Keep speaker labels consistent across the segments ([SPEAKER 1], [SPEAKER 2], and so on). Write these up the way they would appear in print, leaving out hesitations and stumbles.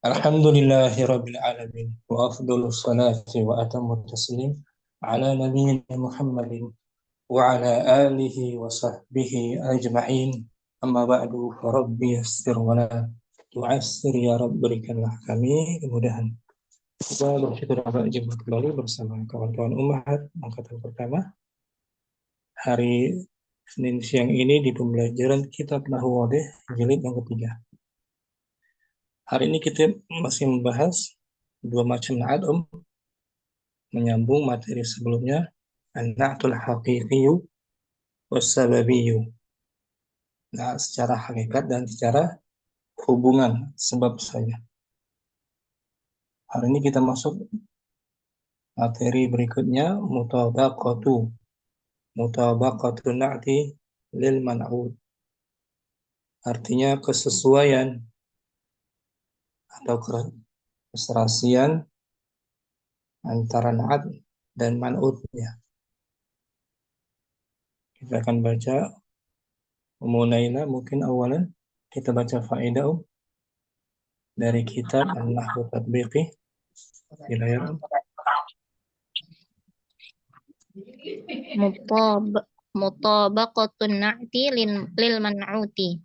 [SPEAKER 1] Alhamdulillahirabbil alamin wa afdhalus salati wa atamut taslim ala nabiyyina Muhammadin wa ala alihi wa sahbihi ajma'in. Amma ba'du, fa rabbi yassir wa la tu'assir ya rabb, berikanlah kami kemudahan. Kita bersyukur dapat jumpa kembali bersama kawan-kawan Ummahat angkatan pertama. Hari Senin siang ini di pembelajaran kitab Nahwu Wadih jilid yang ketiga. Hari ini kita masih membahas dua macam na'at, menyambung materi sebelumnya, an-na'tul haqiqiyyu was-sababiyyu. Nah, secara hakikat dan secara hubungan sebab saja. Hari ini kita masuk materi berikutnya, mutabaqatu na'ti lil man'ud. Artinya kesesuaian atau keserasian antara na'at dan man'udnya. Kita akan baca Munaina, mungkin awalan kita baca faedah dari kitab An-Nahwu Tatbiqi di layar.
[SPEAKER 2] Mutabaqatun na'ti lil man'uti.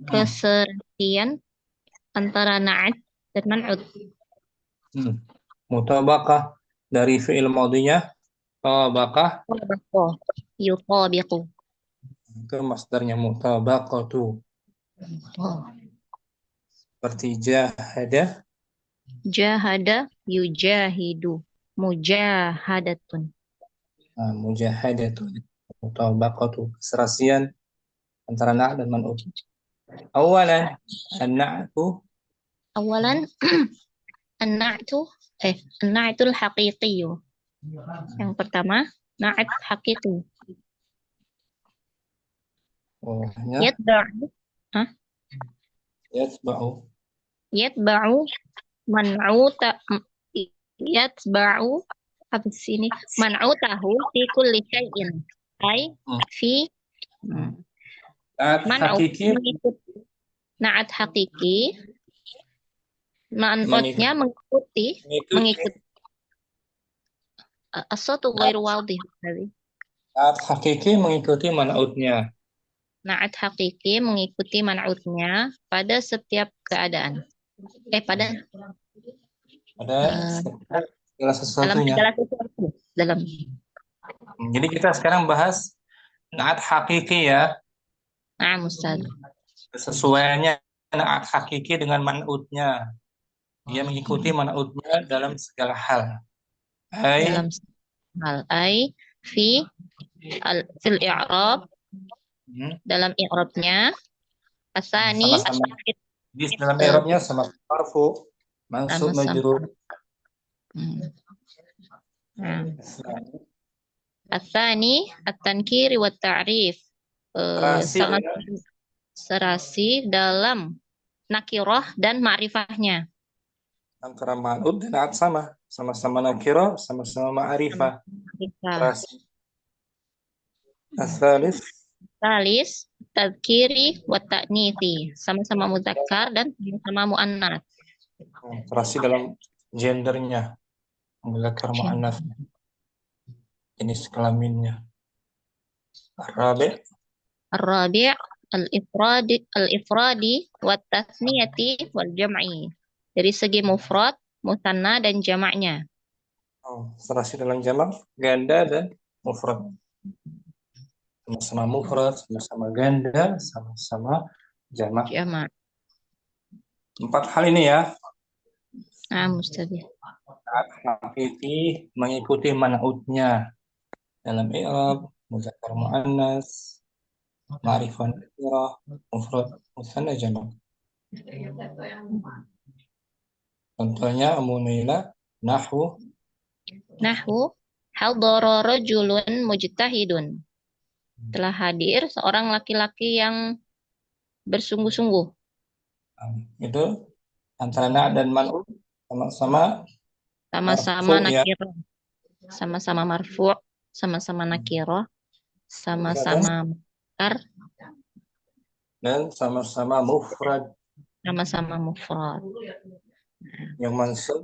[SPEAKER 2] Keserasian antara na'at dan man'ut.
[SPEAKER 1] Mutabaqah dari fi'il madhinya tabaqah,
[SPEAKER 2] Yutabiqu.
[SPEAKER 1] itu masdarnya mutabaqatu. Seperti
[SPEAKER 2] Jahada yujahidu. Mujahadatun.
[SPEAKER 1] Mujahadatun. Mutabaqatu, keserasian antara na' dan man'ut. Awalan an-na'tu
[SPEAKER 2] an-na'tul haqiqiyyu. Yang pertama, na'at haqiqi. Yatba'u man'uta yatba'u apa sini man'utahu fi kulli syai'in ay fi na'at hakiki man'utnya mengikuti as-satu ghairu wadih.
[SPEAKER 1] Na'at hakiki mengikuti man'utnya.
[SPEAKER 2] Na'at hakiki mengikuti man'utnya pada setiap keadaan. Pada
[SPEAKER 1] segala sesuatunya.
[SPEAKER 2] Dalam.
[SPEAKER 1] Jadi kita sekarang bahas na'at hakiki ya.
[SPEAKER 2] Nah, Ustaz.
[SPEAKER 1] Kesesuaiannya na'at hakiki dengan man'utnya. Dia mengikuti man'utnya dalam segala hal.
[SPEAKER 2] Dalam hal fil i'rab, dalam i'rabnya, asani
[SPEAKER 1] dalam i'rabnya sama marfu, mansub, majrur.
[SPEAKER 2] Asani at-tankiri wa ta'rif. Serasi dalam nakirah dan ma'rifahnya.
[SPEAKER 1] Antara man'ud dan na'at sama-sama nakirah, sama-sama ma'rifah. As-salis
[SPEAKER 2] tadhkiri wa ta'nithi, sama-sama muzakkar dan sama-sama muannats.
[SPEAKER 1] Serasi dalam gendernya, muzakkar muannats, jenis kelaminnya.
[SPEAKER 2] Ar-rabi' al-ifradi wa tasniyati wal jam'i. Dari segi mufrad, musanna dan jamaknya.
[SPEAKER 1] Serasi dalam jamak, ganda dan mufrad. Sama-sama mufrad, sama-sama ganda, sama-sama jamak. 4 hal ini ya.
[SPEAKER 2] Mustahil.
[SPEAKER 1] Hakiki mengikuti man'utnya dalam i'rab, muzakkar muannas, ma'rifah nakirah, mufrad, musanna, jamak. Contohnya Munaila, nahwu
[SPEAKER 2] hadara rajulun mujtahidun. Telah hadir seorang laki-laki yang bersungguh-sungguh.
[SPEAKER 1] Itu antara na' dan man'ut sama-sama
[SPEAKER 2] nakirah. Sama-sama marfu', sama-sama nakirah, sama-sama muzakkar
[SPEAKER 1] dan sama-sama mufrad.
[SPEAKER 2] sama-sama mufrad.
[SPEAKER 1] Yang mansub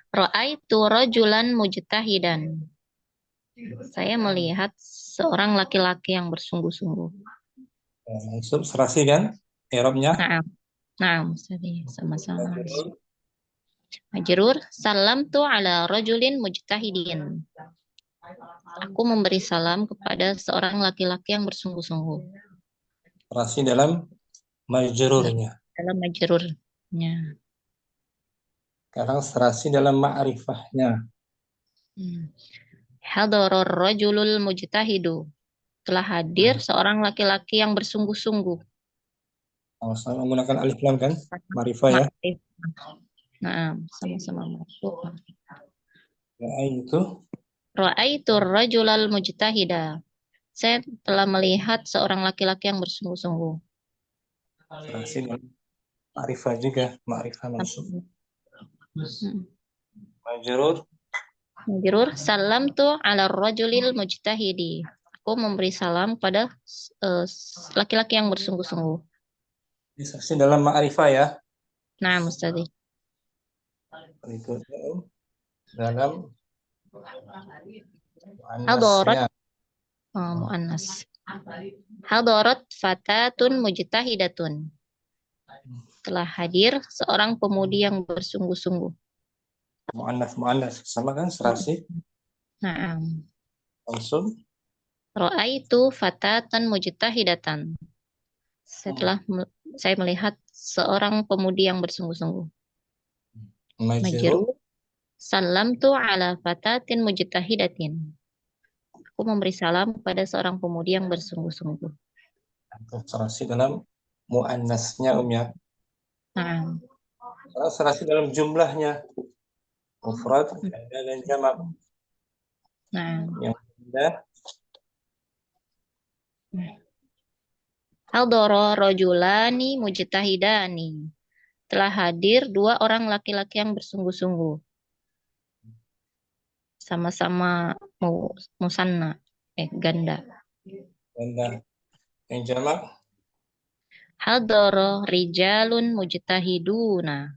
[SPEAKER 2] Ra'aitu rajulan mujtahidan. Saya melihat seorang laki-laki yang bersungguh-sungguh.
[SPEAKER 1] mansub serasi kan? I'rabnya
[SPEAKER 2] Nah, nah, sama-sama.
[SPEAKER 1] majrur
[SPEAKER 2] Majrur, salamtu ala rajulin mujtahidin. Aku memberi salam kepada seorang laki-laki yang bersungguh-sungguh.
[SPEAKER 1] serasi dalam majrurnya.
[SPEAKER 2] Dalam majrurnya.
[SPEAKER 1] Sekarang serasi dalam ma'rifahnya.
[SPEAKER 2] Hadoror rajulul mujtahidu. Telah hadir seorang laki-laki yang bersungguh-sungguh.
[SPEAKER 1] Sama-sama menggunakan alif lam kan? Ma'rifah ya.
[SPEAKER 2] Nah, sama-sama masuk.
[SPEAKER 1] Ya, itu
[SPEAKER 2] Ra'aitu rajulal mujtahida. Saya telah melihat seorang laki-laki yang bersungguh-sungguh.
[SPEAKER 1] serasi dalam ma'rifah juga. Ma'rifah mansub. Majrur
[SPEAKER 2] Majrur, salamtu ala rajulil mujtahidi. Aku memberi salam pada laki-laki yang bersungguh-sungguh.
[SPEAKER 1] serasi dalam ma'rifah ya.
[SPEAKER 2] Nah, Mustadi.
[SPEAKER 1] Berikutnya dalam
[SPEAKER 2] Hadarat
[SPEAKER 1] muannasnya.
[SPEAKER 2] muannas. Hadarat fatatun mujtahidatun. Telah hadir seorang pemudi yang bersungguh-sungguh.
[SPEAKER 1] Muannas sama kan serasi
[SPEAKER 2] Nah,
[SPEAKER 1] mansub.
[SPEAKER 2] ra'aitu fatatan mujtahidatan. Saya melihat seorang pemudi yang bersungguh-sungguh.
[SPEAKER 1] Majrur
[SPEAKER 2] Majrur, salamtu ala fatatin mujtahidatin. Aku memberi salam kepada seorang pemudi yang bersungguh-sungguh.
[SPEAKER 1] serasi dalam muannasnya ya.
[SPEAKER 2] Nah,
[SPEAKER 1] Sekarang serasi dalam jumlahnya. Mufrad, ganda dan jamak.
[SPEAKER 2] nah.
[SPEAKER 1] Yang ganda
[SPEAKER 2] Hadara rajulani mujtahidani. Telah hadir dua orang laki-laki yang bersungguh-sungguh. Sama-sama musanna, ganda.
[SPEAKER 1] ganda. Yang jamak
[SPEAKER 2] Hadara rijalun mujtahiduna.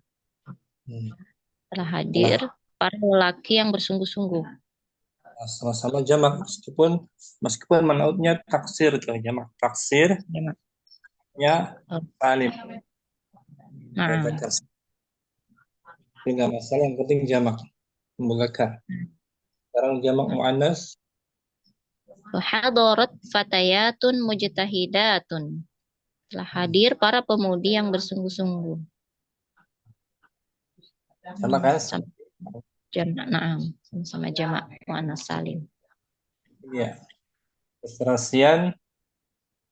[SPEAKER 2] Telah hadir para lelaki yang bersungguh-sungguh.
[SPEAKER 1] sama-sama jamak meskipun manautnya taksir tuh jamak taksir
[SPEAKER 2] Jamak.
[SPEAKER 1] ya salim.
[SPEAKER 2] Nah,
[SPEAKER 1] Tidak masalah, yang penting jamak membukakan. Sekarang jamak muannas
[SPEAKER 2] hadarat fatayatun mujtahidatun. Telah hadir para pemudi yang bersungguh-sungguh.
[SPEAKER 1] sama kan?
[SPEAKER 2] Jamak, sama jamak muannas salim.
[SPEAKER 1] Iya. Keserasian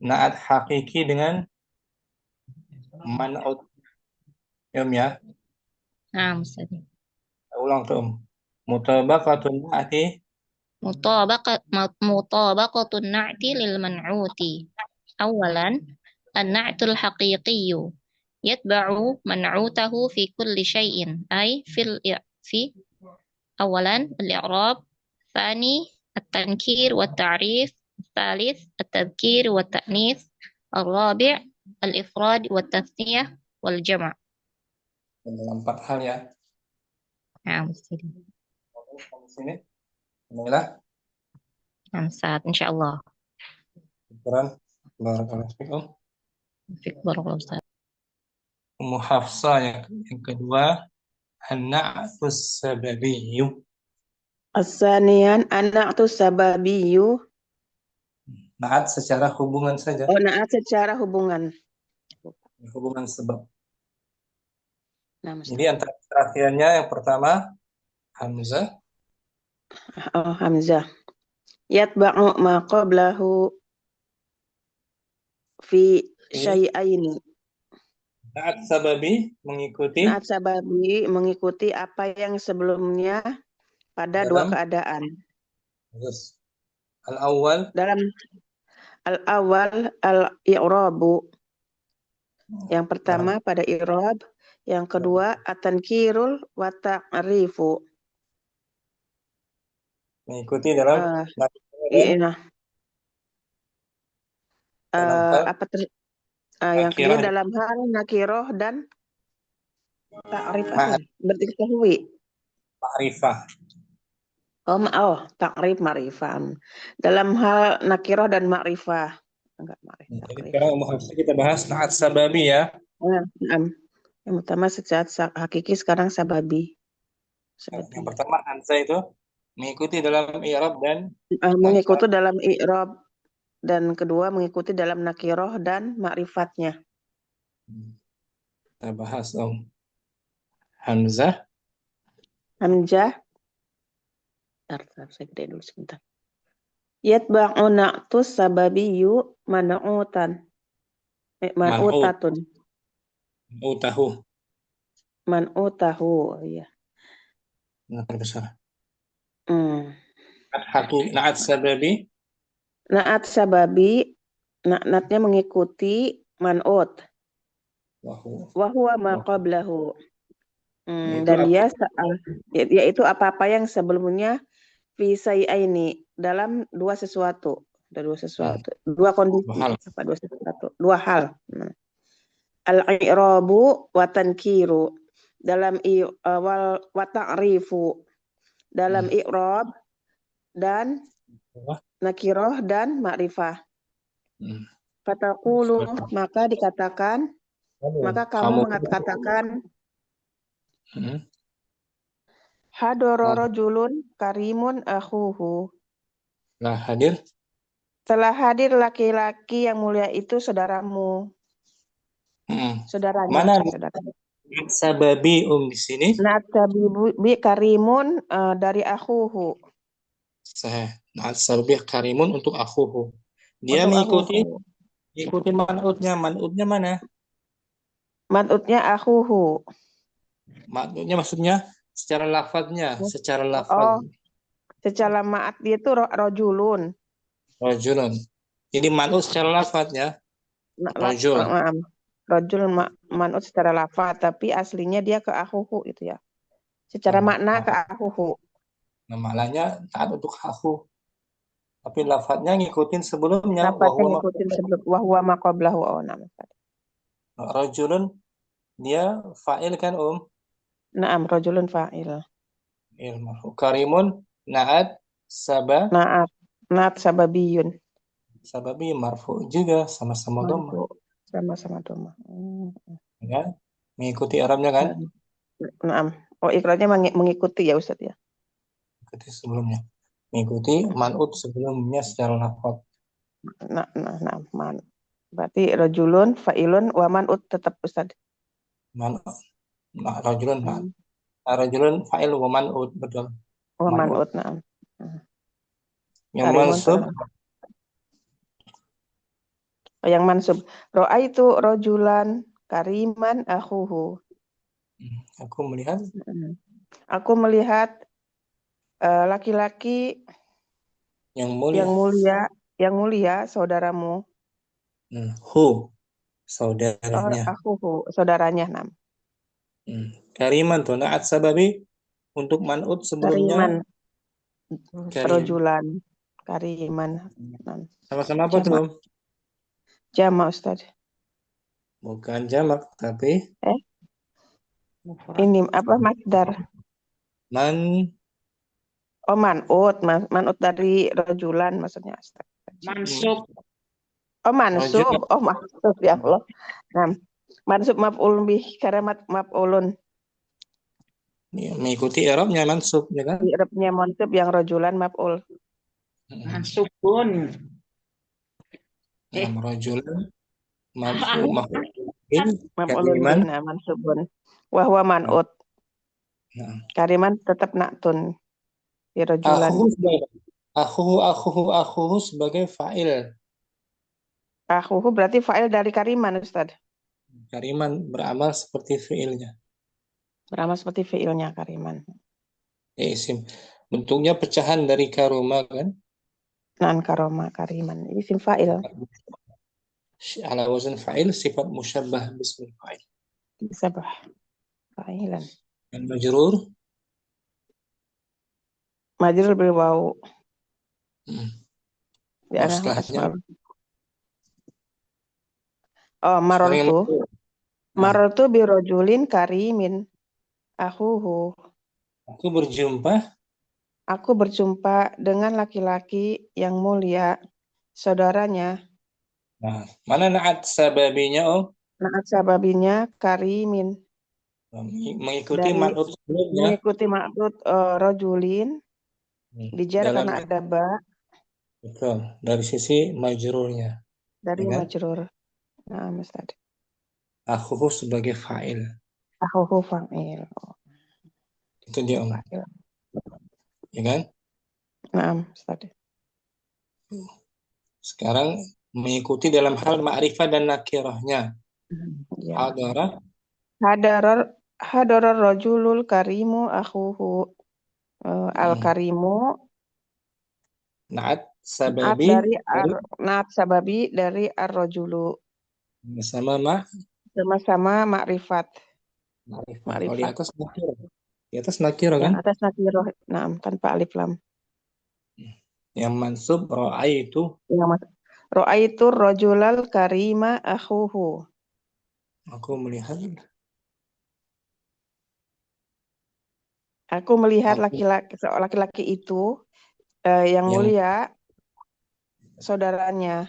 [SPEAKER 1] naat hakiki dengan manaut ya.
[SPEAKER 2] Nah, Ustaz.
[SPEAKER 1] Ulang tuh. Mutabaqatun naati
[SPEAKER 2] Mutabaqatun na'ti lil man'uti. Awalan, an-na'tul haqiqiyyu yatba'u man'utahu fi kulli syai'in ay fi awalan al-i'rab, thani at-tankir wa ta'rif, الثالث التذكير والتأنيث الرابع الإفراد والتثنية والجمع.
[SPEAKER 1] dalam 4 hal ya.
[SPEAKER 2] Nah, Ustaz.
[SPEAKER 1] Sini. Inilah
[SPEAKER 2] Saat insyaallah.
[SPEAKER 1] ukuran barakallahu fikum.
[SPEAKER 2] Barakallahu Ustaz.
[SPEAKER 1] Ummu Hafsah yang kedua an-na'tus sababiyyu.
[SPEAKER 3] Asanian anak tu sababiyu.
[SPEAKER 1] Naat secara hubungan saja.
[SPEAKER 3] Oh, naat secara hubungan.
[SPEAKER 1] Hubungan sebab.
[SPEAKER 3] Nah,
[SPEAKER 1] Jadi antara terakhirnya yang pertama Hamzah.
[SPEAKER 3] oh, Hamzah. Yatba'u ma qablahu fi syai'aini.
[SPEAKER 1] Naat sababi mengikuti
[SPEAKER 3] Naat sababi mengikuti apa yang sebelumnya pada dua
[SPEAKER 1] dalam
[SPEAKER 3] keadaan.
[SPEAKER 1] al-awwal
[SPEAKER 3] Dalam al-awwal al-i'rabu. Yang pertama pada i'rab, yang kedua at-tankirul wa ta'rifu.
[SPEAKER 1] mengikuti dalam
[SPEAKER 3] Iya.
[SPEAKER 1] dalam hal
[SPEAKER 3] Apa Yang kedua
[SPEAKER 1] Nakirah
[SPEAKER 3] dalam hal nakiroh dan takrif apa?
[SPEAKER 1] ma'rifah.
[SPEAKER 3] Diketahui. Takrif ma'rifah. Dalam hal nakiroh dan ma'rifah. Enggak,
[SPEAKER 1] Jadi
[SPEAKER 3] takrif.
[SPEAKER 1] sekarang kita bahas na'at sababi ya.
[SPEAKER 3] Yang pertama secara hakiki, sekarang sababi.
[SPEAKER 1] Yang pertama hamzah itu mengikuti dalam i'rab dan
[SPEAKER 3] Mengikuti dalam i'rab, dan kedua mengikuti dalam nakiroh dan ma'rifatnya.
[SPEAKER 1] kita bahas dong. Hamzah
[SPEAKER 3] Hamzah. Bentar, saya gede dulu sebentar. Yatba'u na'tus sababiyyu man'utan.
[SPEAKER 1] man'ut
[SPEAKER 3] Man'utatun.
[SPEAKER 1] utahu.
[SPEAKER 3] Man'utahu. Iya.
[SPEAKER 1] Besar.
[SPEAKER 3] Hmm.
[SPEAKER 1] Na'at sababi
[SPEAKER 3] Na'at sababi, na'atnya mengikuti man'ut. Wahuwa ma qablahu.
[SPEAKER 1] itu
[SPEAKER 3] Dan
[SPEAKER 1] apa?
[SPEAKER 3] yaitu apa-apa yang sebelumnya fi sayyaini, dalam dua sesuatu. Ada dua sesuatu, dua kondisi, dua hal. Al-i'rabu wa tankiru, dalam awal wa ta'rifu, dalam i'rab dan nakiroh dan ma'rifah. Fataqulu, maka dikatakan, maka kamu mengatakan hadara rajulun karimun akhuhu.
[SPEAKER 1] Nah, hadir.
[SPEAKER 3] Telah hadir laki-laki yang mulia itu saudaramu. Saudaranya.
[SPEAKER 1] Mana
[SPEAKER 3] saudaranya.
[SPEAKER 1] sababi di sini?
[SPEAKER 3] Na'tabi karimun dari akhuhu.
[SPEAKER 1] Sahih. Sababi karimun untuk akhuhu. Dia mengikuti man'utnya. Man'utnya mana?
[SPEAKER 3] Man'utnya akhuhu.
[SPEAKER 1] Man'utnya maksudnya secara lafadznya, secara lafaz.
[SPEAKER 3] Secara ma'at dia itu rojulun.
[SPEAKER 1] Rajulun. Ini man'ut secara lafadznya. Rajul.
[SPEAKER 3] Rojul man'ut secara lafaz, tapi aslinya dia ke akhuhu itu ya. Secara makna ke akhuhu.
[SPEAKER 1] Nah, maknanya taat untuk akhu. Tapi lafadznya ngikutin sebelumnya.
[SPEAKER 3] Lafadznya ngikutin sebelum wahwa maqablahu nama.
[SPEAKER 1] Rajulun dia fa'il kan
[SPEAKER 3] Naam, rajulun fa'il.
[SPEAKER 1] Karimun na'at
[SPEAKER 3] Na'at sababiyun.
[SPEAKER 1] Sababi marfu juga sama-sama dhamma.
[SPEAKER 3] Sama-sama dhamma.
[SPEAKER 1] Ya, mengikuti Arabnya kan?
[SPEAKER 3] Naam. Ikrarnya mengikuti ya Ustaz ya.
[SPEAKER 1] Mengikuti sebelumnya. Mengikuti man'ut sebelumnya secara lafaz.
[SPEAKER 3] Man. Berarti rajulun fa'ilun wa man'ut tetap Ustaz.
[SPEAKER 1] Rajulun Rajulun fa'il wa man'ut, betul.
[SPEAKER 3] Wa man'ut, na'am.
[SPEAKER 1] Yang mansub.
[SPEAKER 3] Yang mansub. Ra'aitu rajulan kariman akhuhu. Aku melihat laki-laki yang mulia saudaramu.
[SPEAKER 1] Saudaranya.
[SPEAKER 3] Akhuhu, saudaranya. Nam.
[SPEAKER 1] Kariman tuh na'at sababi untuk man'ut sebelumnya.
[SPEAKER 3] Rajulan kariman.
[SPEAKER 1] Sama-sama apa tuh?
[SPEAKER 3] Jamak Ustaz.
[SPEAKER 1] Bukan jamak tapi
[SPEAKER 3] ini apa masdar? Man'ut dari rajulan maksudnya.
[SPEAKER 2] Mansub.
[SPEAKER 3] Mansub. Mansub ya Allah. Nah, mansub maf'ul bih karena maf'ulun.
[SPEAKER 1] Mengikuti i'rabnya mansub ya kan?
[SPEAKER 3] I'rabnya mansub yang rajulan maf'ul.
[SPEAKER 2] Mansubun.
[SPEAKER 1] Rajulan maf'ulun
[SPEAKER 3] Kariman mansubun. Wa huwa man'ut. Kariman tetap na'tun. Rajulan.
[SPEAKER 1] Akhuhu sebagai fa'il.
[SPEAKER 3] Akhuhu berarti fa'il dari kariman Ustaz.
[SPEAKER 1] Kariman beramal seperti fi'ilnya.
[SPEAKER 3] Kariman.
[SPEAKER 1] Isim. Bentuknya pecahan dari karoma kan?
[SPEAKER 3] Karoma kariman. Isim fa'il.
[SPEAKER 1] Ala wazn fa'il sifat musyabbah bismil fa'il.
[SPEAKER 3] Sabah. Fa'ilan.
[SPEAKER 1] Dan majrur
[SPEAKER 3] bil waw.
[SPEAKER 1] Setelahnya
[SPEAKER 3] Oh,
[SPEAKER 1] Sekarang yang
[SPEAKER 3] marortu.
[SPEAKER 1] nah,
[SPEAKER 3] Marortu birojulin karimin. Akhuhu.
[SPEAKER 1] aku berjumpa
[SPEAKER 3] Aku berjumpa dengan laki-laki yang mulia, saudaranya.
[SPEAKER 1] nah, mana naat sababinya Om?
[SPEAKER 3] Naat sababinya karimin.
[SPEAKER 1] Mengikuti
[SPEAKER 3] Dari
[SPEAKER 1] maksud sebelumnya.
[SPEAKER 3] mengikuti maksud rojulin, dijar
[SPEAKER 1] Dalam
[SPEAKER 3] karena ada ba,
[SPEAKER 1] betul dari sisi majrurnya,
[SPEAKER 3] dari
[SPEAKER 1] ya kan?
[SPEAKER 3] majrur. Nah, Ustaz.
[SPEAKER 1] Akhuhu sebagai fa'il.
[SPEAKER 3] Akhuhu fa'il.
[SPEAKER 1] Itu dia Om,
[SPEAKER 3] Fa'il.
[SPEAKER 1] ya kan?
[SPEAKER 3] Nah, Ustaz.
[SPEAKER 1] Sekarang mengikuti dalam hal ma'rifah dan nakirahnya.
[SPEAKER 3] Ya.
[SPEAKER 1] Hadara
[SPEAKER 3] Hadaror hadaror rojulul karimu akhuhu. Al-karimu
[SPEAKER 1] naat
[SPEAKER 3] naat
[SPEAKER 1] sababi
[SPEAKER 3] dari
[SPEAKER 1] dari
[SPEAKER 3] naat sababi dari ar-rojulu.
[SPEAKER 1] sama
[SPEAKER 3] Sama-sama makrifat.
[SPEAKER 1] ma'rifah. Kalau di
[SPEAKER 3] Makrifat.
[SPEAKER 1] atas nakir. Di atas nakir
[SPEAKER 3] Yang
[SPEAKER 1] kan?
[SPEAKER 3] atas nakiroh, nah, tanpa alif lam.
[SPEAKER 1] Yang mansub ra'aitu.
[SPEAKER 3] Yang mas Ro'aitu rojulal karima akhuhu.
[SPEAKER 1] Aku melihat
[SPEAKER 3] Aku melihat
[SPEAKER 1] aku
[SPEAKER 3] laki-laki itu yang
[SPEAKER 1] yang
[SPEAKER 3] mulia, saudaranya.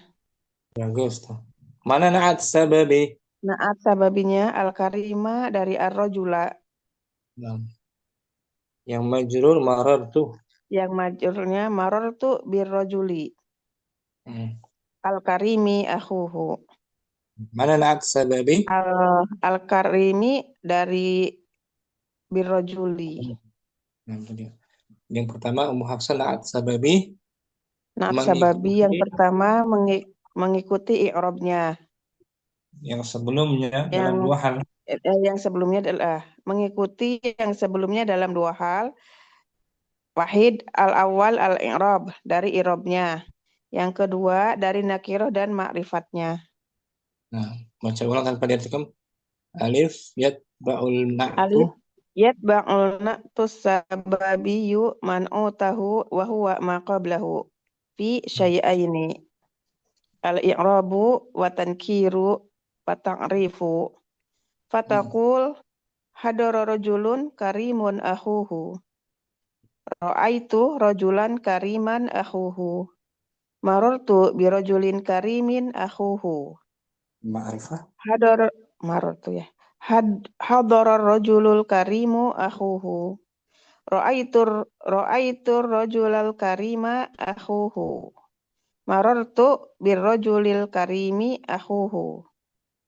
[SPEAKER 1] bagus tuh. Mana naat sababi?
[SPEAKER 3] Naat sababinya al-karima dari ar-rojula.
[SPEAKER 1] Nah, yang majrur marartu.
[SPEAKER 3] Yang majurnya maror tu birrojuli.
[SPEAKER 1] Hmm.
[SPEAKER 3] Al-karimi akhuhu.
[SPEAKER 1] Mana naat sababi?
[SPEAKER 3] Al-karimi dari birrojuli.
[SPEAKER 1] Nah, itu dia. Yang pertama Ummu Hafsah naat sababi
[SPEAKER 3] Naat sababi yang
[SPEAKER 1] mengikuti
[SPEAKER 3] pertama mengikuti i'rabnya.
[SPEAKER 1] yang sebelumnya dalam
[SPEAKER 3] Yang
[SPEAKER 1] dua hal.
[SPEAKER 3] yang sebelumnya adalah mengikuti yang sebelumnya dalam dua hal. Wahid al-awwal al-i'rab dari i'rabnya. Yang kedua dari nakiroh dan ma'rifatnya.
[SPEAKER 1] Nah, baca ulang tanpa diartikan. Alif yatba'ul na'tu.
[SPEAKER 3] Alif yatba'ul na'tus sababiyu man'utahu wa huwa ma qablahu fi syai'aini al-i'rabu wa tankiru wa ta'rifu fataqul hadara rajulun karimun akhuhu ra'aitu rajulan kariman akhuhu marartu bi rajulin karimin akhuhu
[SPEAKER 1] Ma'rifah.
[SPEAKER 3] hadar marartu ya hadara rajulul karimu akhuhu Ra'aitur rajulal karima akhuhu. Marartu birrajulil karimi akhuhu.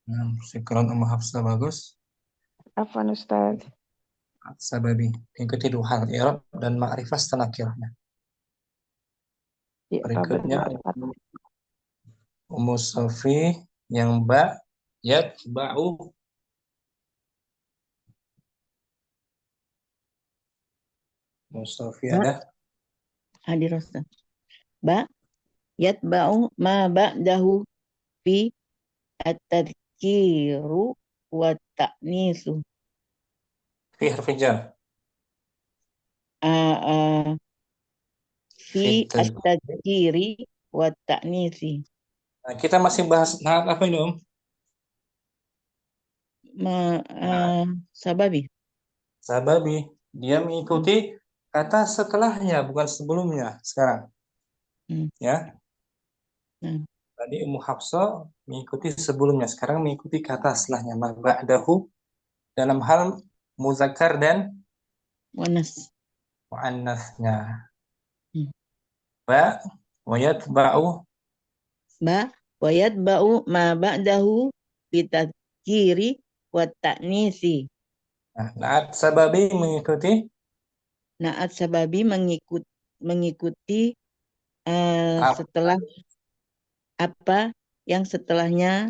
[SPEAKER 1] Nah, sekarang Ummu Hafsah bagus.
[SPEAKER 3] Afwan Ustaz.
[SPEAKER 1] Sababi ikuti dua hal i'rab dan ma'rifah setelah nakirahnya.
[SPEAKER 3] I'rab dan
[SPEAKER 1] Berikutnya
[SPEAKER 3] ma'rifat.
[SPEAKER 1] Ummu Safi yang ba yatba'u. Ummu Safi
[SPEAKER 4] Ba,
[SPEAKER 1] ada
[SPEAKER 4] hadir Ustaz. Ba, yatba'u ma ba'dahu fi at-tadhkiru wa ta'nisu.
[SPEAKER 1] fi harfi jar.
[SPEAKER 4] Ah, ah, fi
[SPEAKER 1] Fi taz-
[SPEAKER 4] at-tadhkiri wa ta'nisi.
[SPEAKER 1] Nah, kita masih bahas naat apa ini Om?
[SPEAKER 4] Ma,
[SPEAKER 1] Naat
[SPEAKER 4] sababi.
[SPEAKER 1] sababi. Dia mengikuti kata setelahnya bukan sebelumnya sekarang.
[SPEAKER 4] Hmm.
[SPEAKER 1] Ya.
[SPEAKER 4] Hmm.
[SPEAKER 1] Tadi Ummu Hafsah mengikuti sebelumnya, sekarang mengikuti kata setelahnya ba'dahu dalam hal muzakkar dan
[SPEAKER 4] Wanas.
[SPEAKER 1] muannasnya.
[SPEAKER 4] Hmm.
[SPEAKER 1] Ba wa yatba'u.
[SPEAKER 4] Ba, wa yatba'u ma ba'dahu fi tadhkiri wa ta'nisi.
[SPEAKER 1] Nah, naat sababi mengikuti
[SPEAKER 4] Naat sababi mengikuti
[SPEAKER 1] apa
[SPEAKER 4] setelah apa yang setelahnya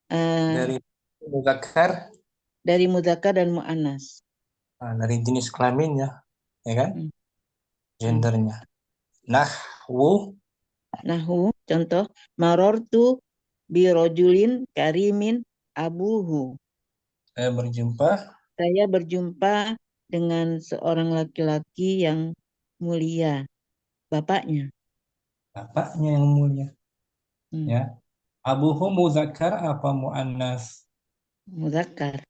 [SPEAKER 1] dari muzakkar,
[SPEAKER 4] dari mudzakkar dan muannas.
[SPEAKER 1] nah, dari jenis kelaminnya, ya kan?
[SPEAKER 4] Hmm.
[SPEAKER 1] Gendernya. Nahwu
[SPEAKER 4] Nahu, contoh, marortu birojulin karimin abuhu.
[SPEAKER 1] saya berjumpa
[SPEAKER 4] Saya berjumpa dengan seorang laki-laki yang mulia, bapaknya.
[SPEAKER 1] bapaknya yang mulia,
[SPEAKER 4] Hmm.
[SPEAKER 1] ya. Abuhu muzakkar apa muannas?
[SPEAKER 4] Muzakkar.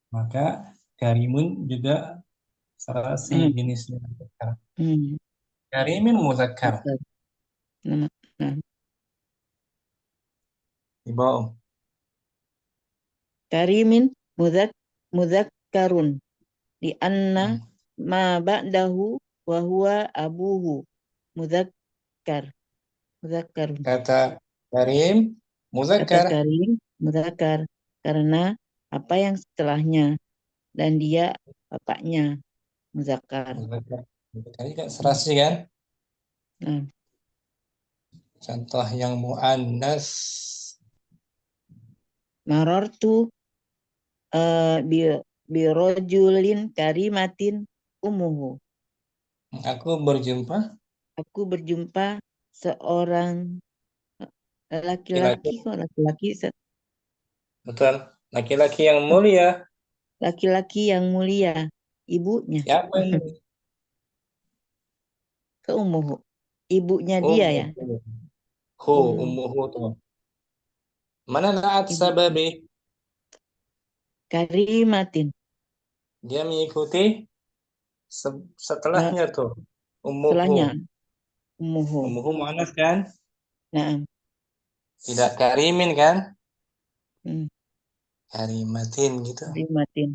[SPEAKER 1] Maka karimun juga serasi
[SPEAKER 4] Hmm.
[SPEAKER 1] jenisnya muzakkar.
[SPEAKER 4] Hmm.
[SPEAKER 1] Karimin muzakkar.
[SPEAKER 4] Muzakkar. Nama. Nah.
[SPEAKER 1] Di bawah.
[SPEAKER 4] Karimin muzakkarun di anna
[SPEAKER 1] Hmm.
[SPEAKER 4] ma ba'dahu wa huwa abuhu muzakkar. Muzakkarun.
[SPEAKER 1] Kata karim
[SPEAKER 4] Kata
[SPEAKER 1] muzakkar.
[SPEAKER 4] karim muzakkar karena apa yang setelahnya dan dia bapaknya muzakkar.
[SPEAKER 1] Muzakkar. Tadi kan serasi kan?
[SPEAKER 4] Nah,
[SPEAKER 1] Contoh yang muannas.
[SPEAKER 4] marortu bi birojulin karimatin umuhu.
[SPEAKER 1] Aku berjumpa
[SPEAKER 4] Aku berjumpa seorang
[SPEAKER 1] laki-laki.
[SPEAKER 4] laki-laki kok laki-laki
[SPEAKER 1] Betul. Laki-laki yang mulia.
[SPEAKER 4] laki-laki yang mulia ibunya
[SPEAKER 1] Siapa ini?
[SPEAKER 4] ke umuhu ibunya dia ya
[SPEAKER 1] Hu,
[SPEAKER 4] ummu
[SPEAKER 1] ummuhu tuh. Mana naat
[SPEAKER 4] ibu
[SPEAKER 1] sababi?
[SPEAKER 4] karimatin
[SPEAKER 1] Dia mengikuti setelahnya tuh. Ummuhu.
[SPEAKER 4] setelahnya umuhu.
[SPEAKER 1] Ummuhu muannas kan?
[SPEAKER 4] Nah,
[SPEAKER 1] Tidak karimin kan?
[SPEAKER 4] hmm,
[SPEAKER 1] Karimatin gitu.
[SPEAKER 4] karimatin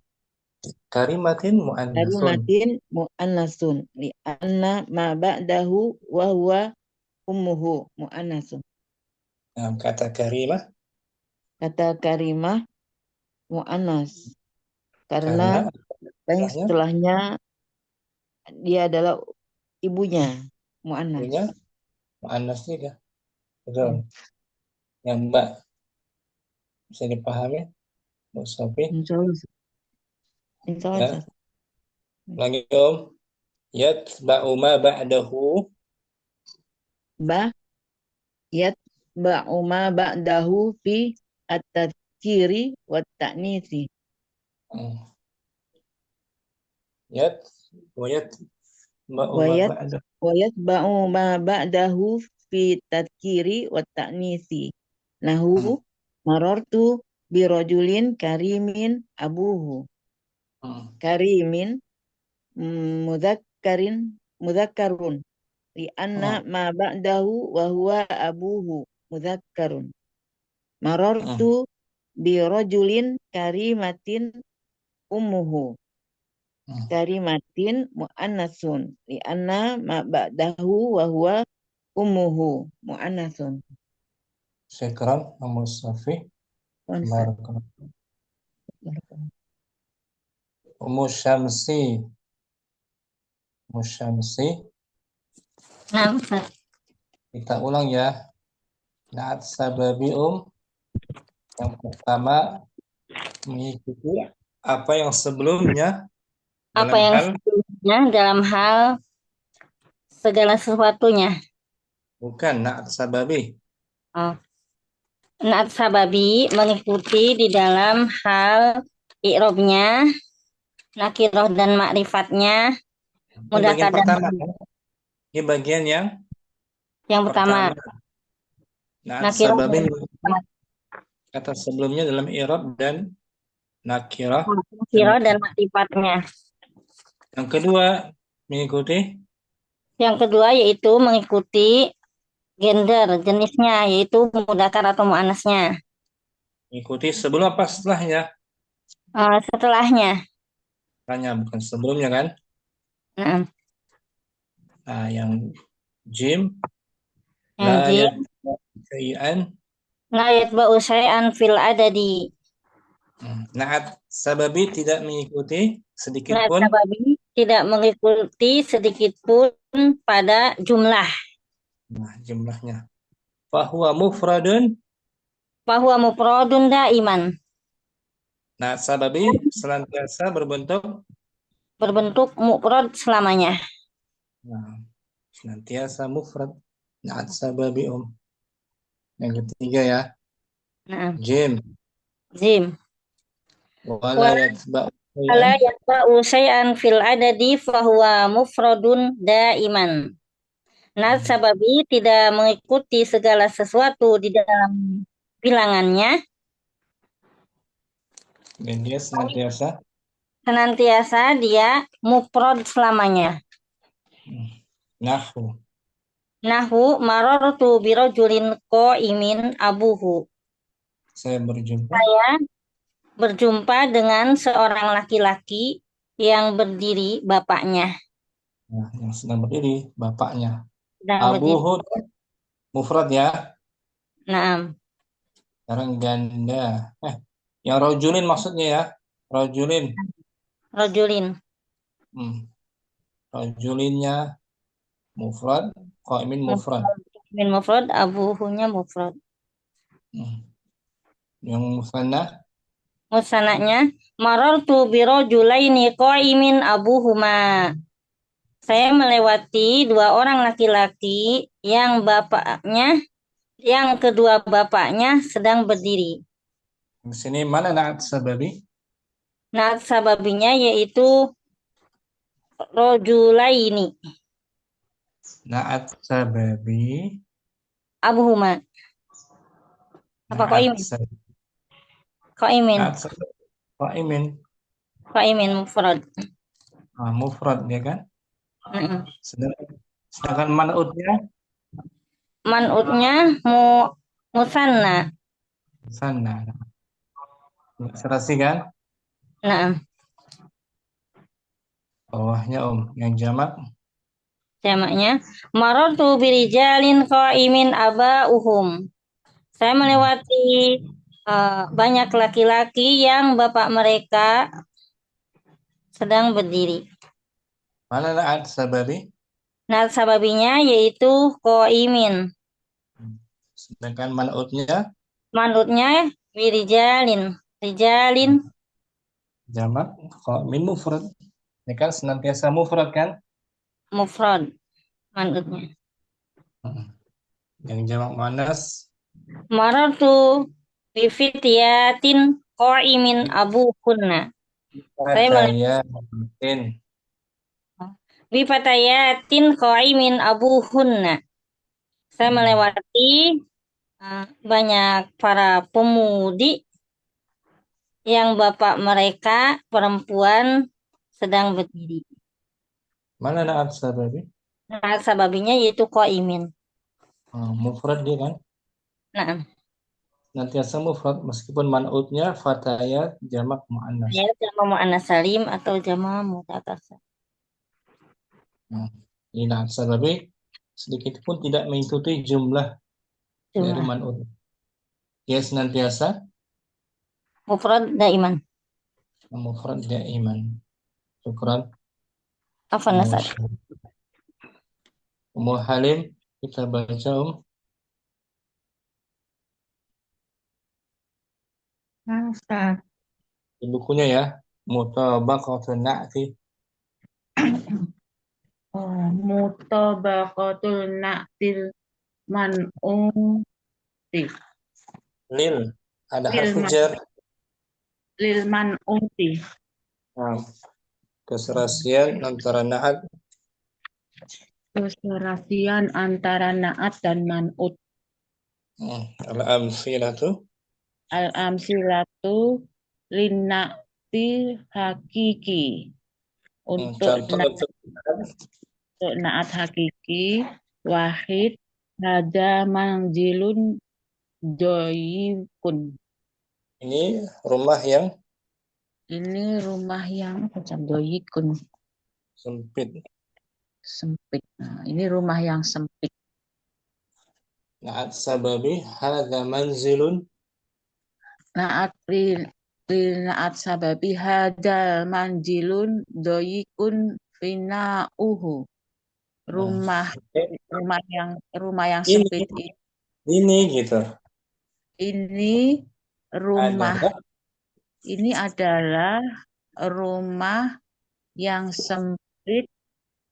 [SPEAKER 1] Karimatin muannasun.
[SPEAKER 4] karimatin muannasun li anna ma ba'dahu wa huwa ummuhu muannasun.
[SPEAKER 1] Nah, kata karimah
[SPEAKER 4] Kata karimah muannas karena
[SPEAKER 1] karena
[SPEAKER 4] yang
[SPEAKER 1] setelahnya
[SPEAKER 4] setelahnya dia adalah ibunya muannas.
[SPEAKER 1] punya muannas juga. Betul.
[SPEAKER 4] Hmm.
[SPEAKER 1] Yang Mbak bisa dipahami, Bu Sofi.
[SPEAKER 4] Insya Allah. Insya Allah.
[SPEAKER 1] Ya, lagi Om. Yatba'u ma ba'dahu.
[SPEAKER 4] Ba yatba'u ma ba'dahu fi at-tadhkiri wa ta'nisi.
[SPEAKER 1] Yat wa yatba'u ma
[SPEAKER 4] Wayat
[SPEAKER 1] ba'dahu.
[SPEAKER 4] yatba'u ma ba'dahu fi tadhkiri wa ta'nisi. Nahu marortu birojulin karimin abuhu. Karimin mudakkarun li anna ma ba'dahu wa huwa abuhu mudakkarun. Marortu birojulin karimatin ummuhu. Karimatin mu'annasun li anna ma ba'dahu wa huwa ummuhu mu'annasun.
[SPEAKER 1] Syukran, Om Sofi. Barakallah. Ummu Syamsi. Ummu Syamsi.
[SPEAKER 2] Nah, Ustaz.
[SPEAKER 1] Kita ulang ya. Naat sababi yang pertama mengikuti apa yang sebelumnya
[SPEAKER 2] Apa
[SPEAKER 1] dalam
[SPEAKER 2] yang
[SPEAKER 1] hal
[SPEAKER 2] sebelumnya dalam hal segala sesuatunya.
[SPEAKER 1] bukan naat sababi.
[SPEAKER 2] Oh. Naat sababi mengikuti di dalam hal i'robnya, nakiroh dan makrifatnya,
[SPEAKER 1] Ini bagian
[SPEAKER 2] mudzakkar dan
[SPEAKER 1] pertama kan? Ini bagian
[SPEAKER 2] yang pertama.
[SPEAKER 1] Naat
[SPEAKER 2] Nakiroh
[SPEAKER 1] sababi
[SPEAKER 2] dan
[SPEAKER 1] mengikuti kata sebelumnya dalam i'rab dan nakirah.
[SPEAKER 2] nakiroh dan makrifatnya.
[SPEAKER 1] Yang kedua mengikuti
[SPEAKER 2] Yang kedua yaitu mengikuti gender, jenisnya, yaitu mudzakkar atau muannasnya.
[SPEAKER 1] sebelum apa setelahnya?
[SPEAKER 2] Setelahnya.
[SPEAKER 1] Tanya bukan sebelumnya kan?
[SPEAKER 2] Nah,
[SPEAKER 1] Nah, yang jim
[SPEAKER 2] yang
[SPEAKER 1] la
[SPEAKER 2] jim
[SPEAKER 1] yatba'u
[SPEAKER 2] la yatba'u syai'an fil adadi.
[SPEAKER 1] Naat sababi tidak mengikuti sedikit
[SPEAKER 2] Naat
[SPEAKER 1] pun
[SPEAKER 2] sababi tidak mengikuti sedikit pun pada jumlah.
[SPEAKER 1] jumlahnya. Fahuwa mufradun.
[SPEAKER 2] Fahuwa mufradun daiman.
[SPEAKER 1] Naat sababi senantiasa
[SPEAKER 2] Berbentuk mufrad selamanya.
[SPEAKER 1] Senantiasa mufrad. Naat sababi Yang ketiga ya.
[SPEAKER 2] Nah,
[SPEAKER 1] Jim. Wala
[SPEAKER 2] yatba'u syai'an fil adadi fahuwa mufradun daiman. Naat sababi tidak mengikuti segala sesuatu di dalam
[SPEAKER 5] bilangannya
[SPEAKER 1] Dan dia senantiasa
[SPEAKER 5] senantiasa dia mufrad selamanya.
[SPEAKER 1] nahwu.
[SPEAKER 5] Nahwu marartu birajulin qa'imin abuhu.
[SPEAKER 1] Saya berjumpa
[SPEAKER 5] Saya berjumpa dengan seorang laki-laki yang berdiri bapaknya.
[SPEAKER 1] yang sedang berdiri, bapaknya.
[SPEAKER 5] Sedang berdiri.
[SPEAKER 1] Abuhu mufrad ya.
[SPEAKER 5] Naam.
[SPEAKER 1] Sekarang ganda. Yang rojulin maksudnya ya. Rojulin.
[SPEAKER 5] Rajulin.
[SPEAKER 1] Rojulinnya mufrad, qaimin mufrad.
[SPEAKER 5] Min mufrad, abuhunya mufrad.
[SPEAKER 1] Yang musanna
[SPEAKER 5] Musanaknya marartu birajulaini qa'imin abuhuma. Saya melewati dua orang laki-laki yang kedua bapaknya sedang berdiri.
[SPEAKER 1] di sini mana na'at sababi?
[SPEAKER 5] Nah, sababinya yaitu rojulaini
[SPEAKER 1] Na'at sababi.
[SPEAKER 5] abuhuma. Apa qa'imin? Qa'imin.
[SPEAKER 1] Na'at sababi qaimin.
[SPEAKER 5] Qa'imin mufrad.
[SPEAKER 1] Mufrad ya kan?
[SPEAKER 5] Mm-mm.
[SPEAKER 1] Sedangkan man'utnya
[SPEAKER 5] Man'utnya musanna.
[SPEAKER 1] sana. Serasi kan?
[SPEAKER 5] Nah,
[SPEAKER 1] Bawahnya yang jamak
[SPEAKER 5] jamaknya marartu birijalin qa'imin aba'uhum. Saya melewati banyak laki-laki yang bapak mereka sedang berdiri.
[SPEAKER 1] mana na'at sababi?
[SPEAKER 5] Nah, sababinya yaitu qa'imin.
[SPEAKER 1] Sedangkan man'utnya
[SPEAKER 5] Manutnya birijalin. Rijalin
[SPEAKER 1] jamak qaimin mufrad. Ini kan senantiasa mufrad kan?
[SPEAKER 5] mufrad. Manutnya.
[SPEAKER 1] Yang jamak muannas
[SPEAKER 5] Marartu bifityatin qa'imin abuhunna. Saya
[SPEAKER 1] fatayatin.
[SPEAKER 5] Bifatayatin qa'imin abuhunna. Saya melewati banyak para pemudi yang bapak mereka perempuan sedang berdiri.
[SPEAKER 1] Mana na'at sababi?
[SPEAKER 5] Nah, sababinya yaitu qa'imin.
[SPEAKER 1] Mufrad dia kan?
[SPEAKER 5] Nah,
[SPEAKER 1] Nantiasa mufrad meskipun man'utnya fatayat jamak muannas.
[SPEAKER 5] ya jama muannas salim atau jama mudzakkar.
[SPEAKER 1] Ini na'at sababi sedikit pun tidak mengikuti jumlah dari man'ut. Dia senantiasa
[SPEAKER 5] Mufrad daiman.
[SPEAKER 1] mufrad daiman. Syukran.
[SPEAKER 5] Afwan nasad.
[SPEAKER 1] Ummu Halim kita baca
[SPEAKER 4] Ustaz.
[SPEAKER 1] di bukunya ya. Mutabaqatun na'ti.
[SPEAKER 4] Mutabaqatul na'til man'uti.
[SPEAKER 1] Lil ada
[SPEAKER 4] Lil
[SPEAKER 1] harfu jar.
[SPEAKER 4] Lil man'uti.
[SPEAKER 1] Keserasian antara na'at.
[SPEAKER 4] Keserasian antara na'at dan man'ut.
[SPEAKER 1] Al-amsilatu.
[SPEAKER 4] Al-amsilatu linna'ti hakiki. Untuk na'at hakiki wahid hada manjilun doyikun.
[SPEAKER 1] Ini rumah yang
[SPEAKER 4] macam doyikun
[SPEAKER 1] sempit.
[SPEAKER 4] Nah, ini rumah yang sempit.
[SPEAKER 1] Na'at sababi hadza manzilun.
[SPEAKER 4] Na'at sababi hada manjilun doyikun fina'uhu. Rumah yang sempit
[SPEAKER 1] ini gitu.
[SPEAKER 4] Ini adalah rumah yang sempit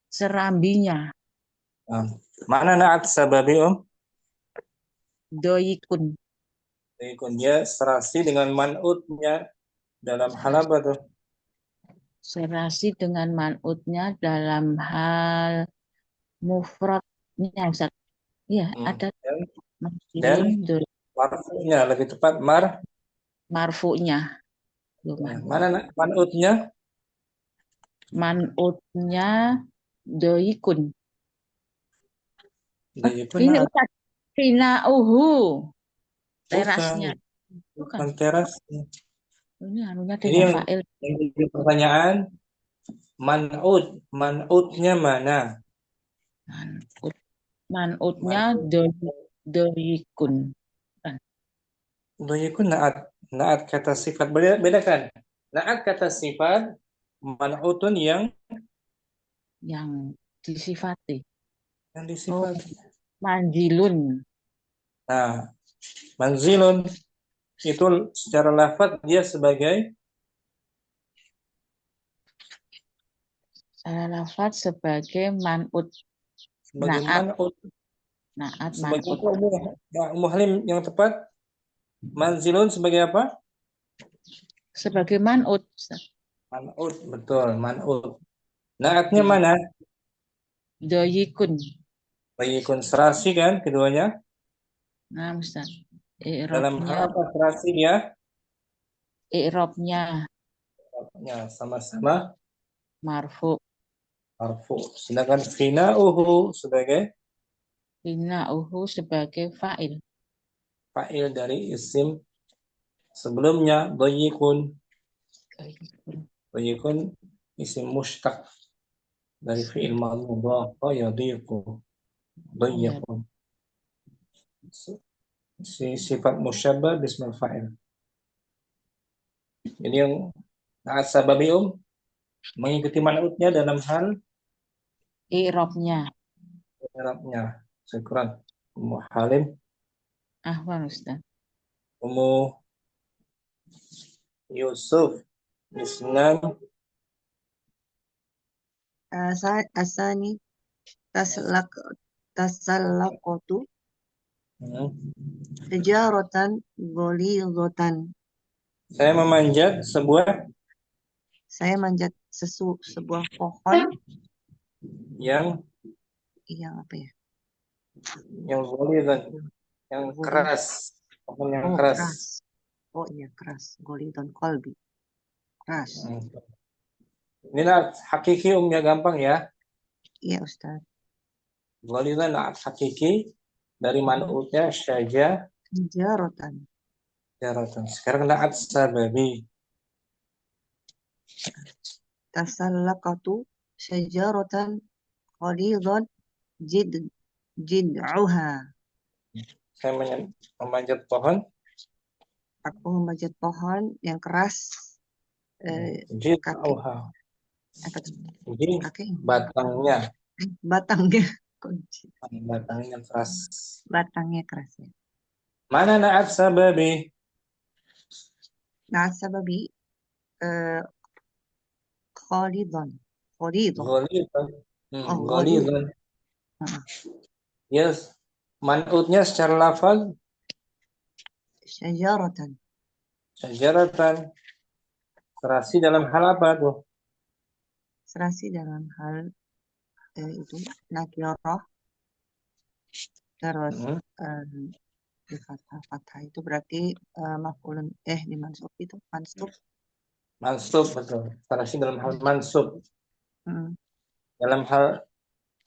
[SPEAKER 4] serambinya.
[SPEAKER 1] Mana na'at sababi
[SPEAKER 4] Doyikun.
[SPEAKER 1] Dia serasi dengan man'utnya dalam hal apa tuh?
[SPEAKER 4] Serasi dengan man'utnya dalam hal mufradnya. Iya, ada
[SPEAKER 1] dan Marfu'nya lebih tepat
[SPEAKER 4] marfu'nya.
[SPEAKER 1] mana man'utnya?
[SPEAKER 4] Man'utnya doyikun.
[SPEAKER 1] Doyikun
[SPEAKER 4] Ini
[SPEAKER 1] na'at.
[SPEAKER 4] Ustaz, fina'uhu. Terasnya.
[SPEAKER 1] Bukan
[SPEAKER 4] Bukan.
[SPEAKER 1] teras.
[SPEAKER 4] Ini anunya
[SPEAKER 1] Jadi
[SPEAKER 4] dengan
[SPEAKER 1] yang
[SPEAKER 4] fa'il.
[SPEAKER 1] jadi pertanyaan man'utnya mana?
[SPEAKER 4] Man'utnya doyikun.
[SPEAKER 1] Doyikun naat kata sifat bedakan. Naat kata sifat, man'utun yang
[SPEAKER 4] Disifati.
[SPEAKER 1] disifati.
[SPEAKER 4] Manjilun.
[SPEAKER 1] Nah, manzilun itu secara lafaz dia sebagai
[SPEAKER 4] man'ut.
[SPEAKER 1] man'ut.
[SPEAKER 4] Naat
[SPEAKER 1] Sebagai
[SPEAKER 4] man'ut.
[SPEAKER 1] Ummu Halim yang tepat manzilun sebagai apa?
[SPEAKER 4] Sebagai man'ut.
[SPEAKER 1] Man'ut, betul, man'ut. Naatnya mana?
[SPEAKER 4] Doyikun.
[SPEAKER 1] Doyikun serasi kan keduanya?
[SPEAKER 4] Nah, Ustaz.
[SPEAKER 1] Dalam hal apa serasi dia?
[SPEAKER 4] I'rabnya
[SPEAKER 1] Ya, sama-sama
[SPEAKER 4] marfu.
[SPEAKER 1] marfu. Sedangkan fina'uhu sebagai
[SPEAKER 4] Fina'uhu sebagai fa'il.
[SPEAKER 1] fa'il dari isim sebelumnya doyikun. Doyikun isim mushtaq dari fi'il madhi mudhaf yadhiqu. Doyikun. Sifat musyabbah bismil fa'il. Jadi yang naat sababium mengikuti man'utnya dalam hal
[SPEAKER 4] I'rabnya.
[SPEAKER 1] i'rabnya. Syukran. Ummu Halim,
[SPEAKER 4] Ahwan Ustaz.
[SPEAKER 1] Ummu Yusuf, Isnan,
[SPEAKER 3] Asani tasallaqatu tijaratan ghalidatan.
[SPEAKER 1] saya memanjat sebuah
[SPEAKER 3] Saya manjat sebuah pohon
[SPEAKER 1] yang
[SPEAKER 3] apa ya?
[SPEAKER 1] ghalidhan, yang keras, pohon yang keras.
[SPEAKER 3] Keras. Oh iya, keras. Ghalidhan qalbi. Keras.
[SPEAKER 1] Ini naat hakiki ya gampang ya.
[SPEAKER 3] Iya, Ustaz.
[SPEAKER 1] Ghalidhan naat hakiki dari man'utnya
[SPEAKER 3] Tijaratan.
[SPEAKER 1] jaratan. Sekarang naat sababi.
[SPEAKER 3] Tasallaqatu syajaratan ghalidhan jid'uha.
[SPEAKER 1] Saya memanjat pohon.
[SPEAKER 3] Aku memanjat pohon yang keras.
[SPEAKER 1] Jid'uha.
[SPEAKER 3] Apa tuh?
[SPEAKER 1] Jadi batangnya.
[SPEAKER 3] Batangnya.
[SPEAKER 1] Batangnya keras.
[SPEAKER 3] Batangnya keras ya.
[SPEAKER 1] Mana naat sababi?
[SPEAKER 3] Nah, sababi Khalidhan.
[SPEAKER 1] Ghalidhan.
[SPEAKER 3] Oh,
[SPEAKER 1] Ghalidhan. Yes. Man'utnya secara lafaz
[SPEAKER 3] syajaratan.
[SPEAKER 1] syajaratan. Serasi dalam hal apa tuh?
[SPEAKER 3] Serasi dalam hal itu nakirah. Terus di fathah itu berarti maf'ulun dimansub itu mansub.
[SPEAKER 1] Mansub, betul. Serasi dalam hal mansub. Dalam hal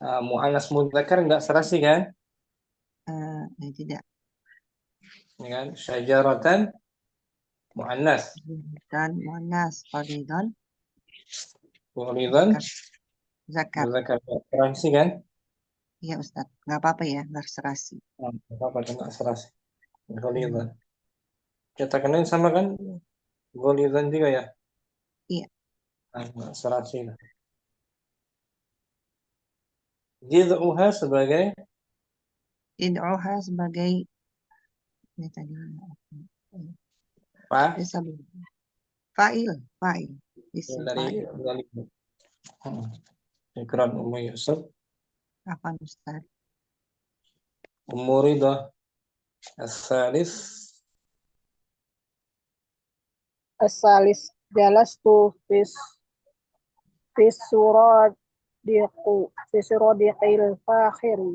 [SPEAKER 1] mu'annas mudzakkar enggak serasi kan?
[SPEAKER 3] Tidak.
[SPEAKER 1] Ya kan? Syajaratan mu'annas.
[SPEAKER 3] Dan mu'annas Ghalidhan zakar.
[SPEAKER 1] Serasi kan?
[SPEAKER 3] Iya Ustaz, nggak apa-apa ya, nggak serasi.
[SPEAKER 1] Nggak apa-apa, enggak serasi. Ghalidhan. Kita kenal sama kan? Ghalidhan juga ya?
[SPEAKER 3] Iya.
[SPEAKER 1] Enggak serasi. Jid'uha sebagai
[SPEAKER 3] ini tadi
[SPEAKER 1] Pak
[SPEAKER 3] fa'il
[SPEAKER 1] dari Syukran Ummu Yusuf.
[SPEAKER 3] Apa Ustaz?
[SPEAKER 1] Ummu Ridha As-salis
[SPEAKER 6] jalastu fi suradiqil fakhiri.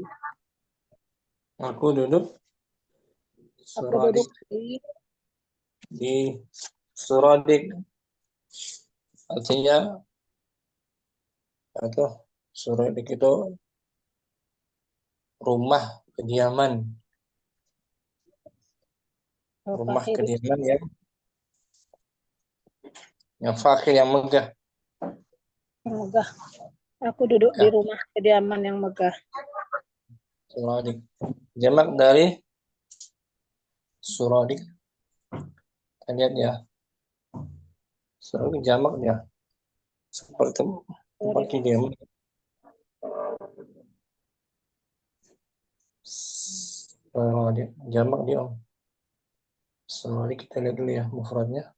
[SPEAKER 1] Aku duduk
[SPEAKER 6] Aku duduk
[SPEAKER 1] Suradik. Di Suradik artinya atau Suradik itu rumah kediaman, rumah
[SPEAKER 6] Al-Fakhir
[SPEAKER 1] kediaman yang fakhir, yang megah.
[SPEAKER 6] yang megah. Aku duduk di
[SPEAKER 1] Ya,
[SPEAKER 6] rumah kediaman yang megah.
[SPEAKER 1] Suradik. Jamak dari Suradik. Kita lihat ya. Suradik jamak ya. Seperti kediaman. Suradik jamak dia. Suradik kita lihat dulu ya mufradnya.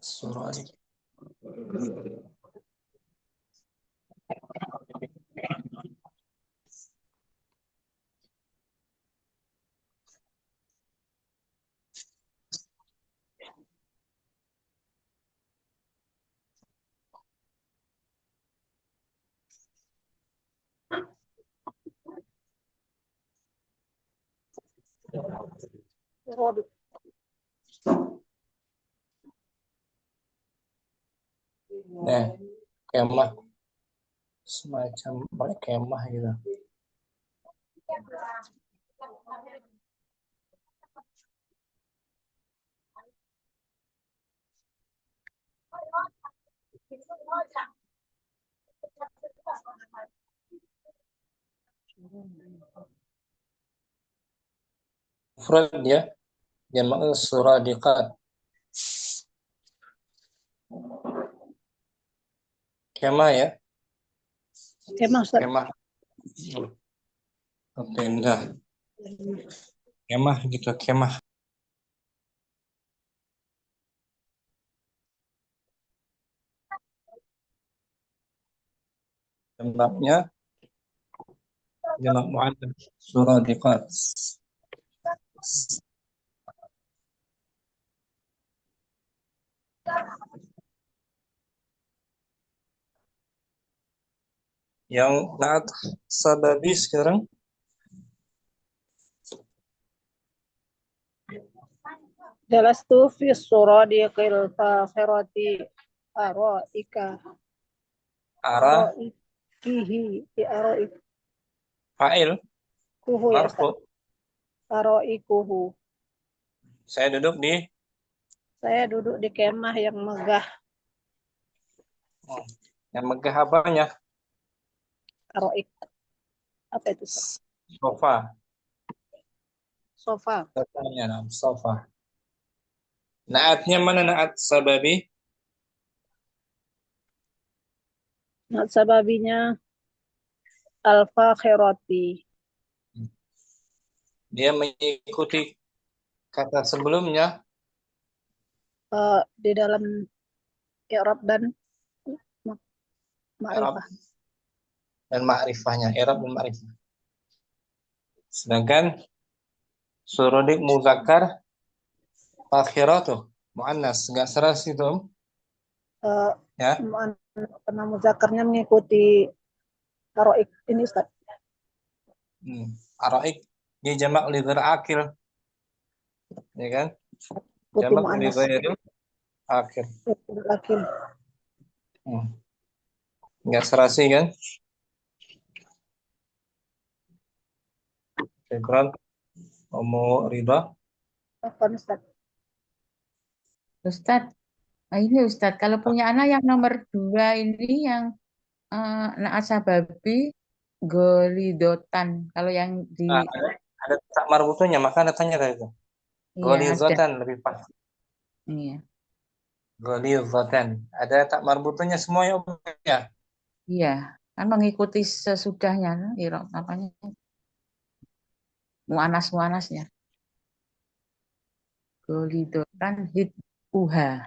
[SPEAKER 1] Suradik.
[SPEAKER 6] Suradik.
[SPEAKER 1] Nah, kemah, semacam kemah gitu. Mufrad dia jamak suradiqat. Kemah ya.
[SPEAKER 6] Kemah, Ustaz.
[SPEAKER 1] Kemah. Tenda. Kemah gitu, kemah. Jamaknya jamak muannas suradiqat. Yang naat sababi sekarang
[SPEAKER 6] Jalastu fi suradiqil fakhirati araika
[SPEAKER 1] arah
[SPEAKER 6] araikihi di araik
[SPEAKER 1] fa'il
[SPEAKER 6] kuhu ya Ustaz.
[SPEAKER 1] marfu.
[SPEAKER 6] Araikuhu.
[SPEAKER 1] Saya duduk di
[SPEAKER 6] Saya duduk di kemah yang megah.
[SPEAKER 1] yang megah apanya?
[SPEAKER 6] Araik. Apa itu Ustaz?
[SPEAKER 1] Sofa.
[SPEAKER 6] Sofa.
[SPEAKER 1] Katanya sofa. Naatnya mana naat sababi?
[SPEAKER 6] Nah, sababinya al-fakhirati.
[SPEAKER 1] Dia mengikuti kata sebelumnya
[SPEAKER 6] Di dalam i'rab dan
[SPEAKER 1] i'rab
[SPEAKER 6] ma'rifah.
[SPEAKER 1] dan ma'rifahnya, i'rab dan ma'rifah. Sedangkan suradik muzakkar fakhiratu muannas, enggak serasi itu. Ya.
[SPEAKER 6] Karena muzakarnya mengikuti araik ini Ustaz.
[SPEAKER 1] Araik dia jamak li ghair akil. Ya kan?
[SPEAKER 6] Putih
[SPEAKER 1] Jamak li
[SPEAKER 6] muannas.
[SPEAKER 1] ghair akil.
[SPEAKER 6] Akil.
[SPEAKER 1] Enggak serasi kan? Syukran. Umu Ridha.
[SPEAKER 6] Apa Ustaz?
[SPEAKER 4] Ustaz, ini Ustaz, kalau punya anak yang nomor 2 ini yang naat sababi golidotan. Kalau yang di
[SPEAKER 1] Ada tak marbutunya, maka ada tanya tadi itu.
[SPEAKER 4] iya ada.
[SPEAKER 1] Golizatan lebih pas.
[SPEAKER 4] Iya.
[SPEAKER 1] Golizatan. Ada tak marbutunya semua ya?
[SPEAKER 4] Iya, kan mengikuti sesudahnya irob apanya? Muanasnya. Golidotan hit uha.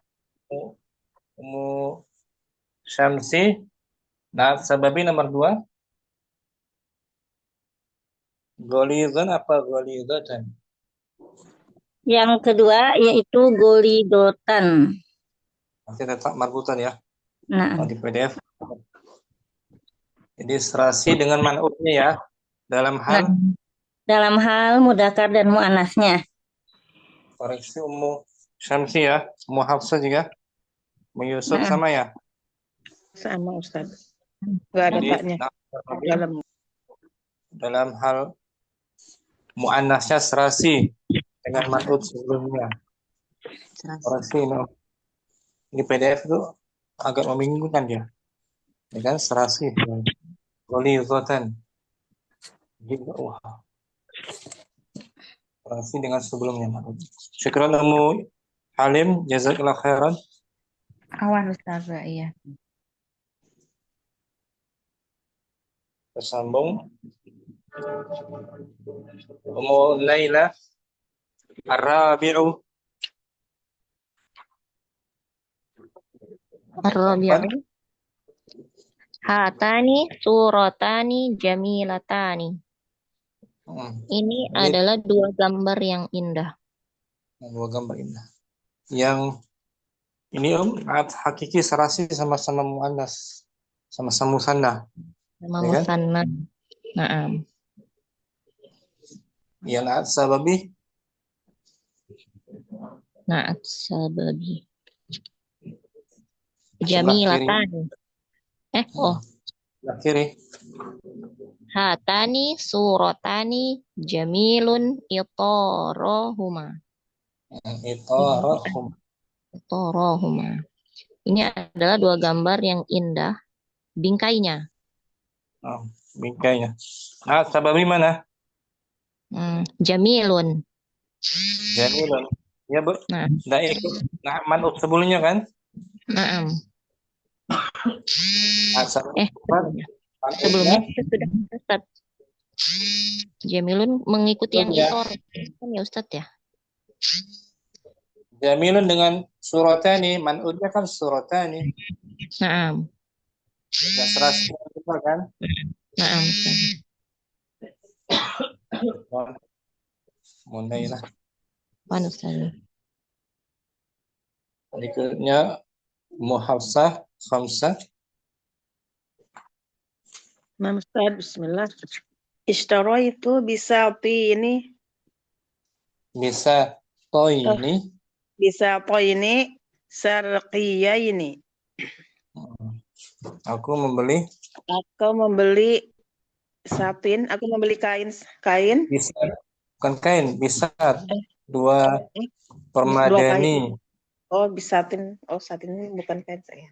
[SPEAKER 1] Umu Syamsi. Nah, sababi nomor 2. Golizan apa golizatan?
[SPEAKER 5] Yang kedua yaitu golidotan.
[SPEAKER 1] Nanti letak marbutan ya.
[SPEAKER 5] Nah,
[SPEAKER 1] Di PDF. Jadi serasi dengan man'utnya ya. Dalam hal
[SPEAKER 5] dalam hal mudzakkar dan muannasnya.
[SPEAKER 1] Koreksi Ummu Syamsi ya. Ummu Hafsah juga. Ummu Yusuf
[SPEAKER 5] Nah,
[SPEAKER 1] sama ya.
[SPEAKER 3] Sama Ustaz. Nggak ada
[SPEAKER 1] Jadi
[SPEAKER 3] taknya.
[SPEAKER 1] dalam hal muannasnya serasi dengan man'ut sebelumnya. Koreksi ini PDF itu agak membingungkan dia. Ya kan serasi. Ghalidhatan. Gitu. Wah. Serasi dengan sebelumnya. Syukran Ummu Halim, jazakallahu khairan.
[SPEAKER 4] Awan Ustazah, iya.
[SPEAKER 1] Tersambung. Ummu Laila Ar-Rabi'u.
[SPEAKER 2] Ar-rabi'u. Hatani suratani jamilatani. Ini adalah dua gambar yang indah.
[SPEAKER 1] Dua gambar indah. Yang ini hakiki serasi sama-sama muannas, sama-sama musanna.
[SPEAKER 2] Sama
[SPEAKER 1] Ya kan?
[SPEAKER 2] musanna. Naam.
[SPEAKER 1] Yang naat sababi.
[SPEAKER 2] Naat sababi.
[SPEAKER 1] Sebelah
[SPEAKER 2] Jamilatani.
[SPEAKER 1] Sebelah kiri.
[SPEAKER 2] Hatani suratani jamilun itarahuma. Itarahuma. Ini adalah dua gambar yang indah. Bingkainya.
[SPEAKER 1] Bingkainya. Naat sababi mana?
[SPEAKER 2] Jamilun.
[SPEAKER 1] Jamilun. Ya, Bu.
[SPEAKER 2] Nah.
[SPEAKER 1] Nggak ikut man'ut sebelumnya kan?
[SPEAKER 2] Naam.
[SPEAKER 1] Sebelumnya
[SPEAKER 2] kita sudah Ustaz. Jamilun mengikuti yang itor kan ya Ustaz ya.
[SPEAKER 1] Jamilun dengan suratani, man'utnya kan suratani.
[SPEAKER 2] Naam.
[SPEAKER 1] Tidak serasi kan?
[SPEAKER 2] Naam.
[SPEAKER 1] Mulailah.
[SPEAKER 2] Wan Ustaz.
[SPEAKER 1] Berikutnya Muhafsah Khamsah.
[SPEAKER 3] Nah, Ustaz, bismillah. Ishtara itu bisa ini.
[SPEAKER 1] Bisa ini.
[SPEAKER 3] Bisa ini sarqiyah ini.
[SPEAKER 1] Aku membeli
[SPEAKER 3] satin, aku membeli kain.
[SPEAKER 1] Bisa, bukan kain, bisa dua permadani.
[SPEAKER 3] Oh, bisatin. Oh, satin ini bukan kain saya.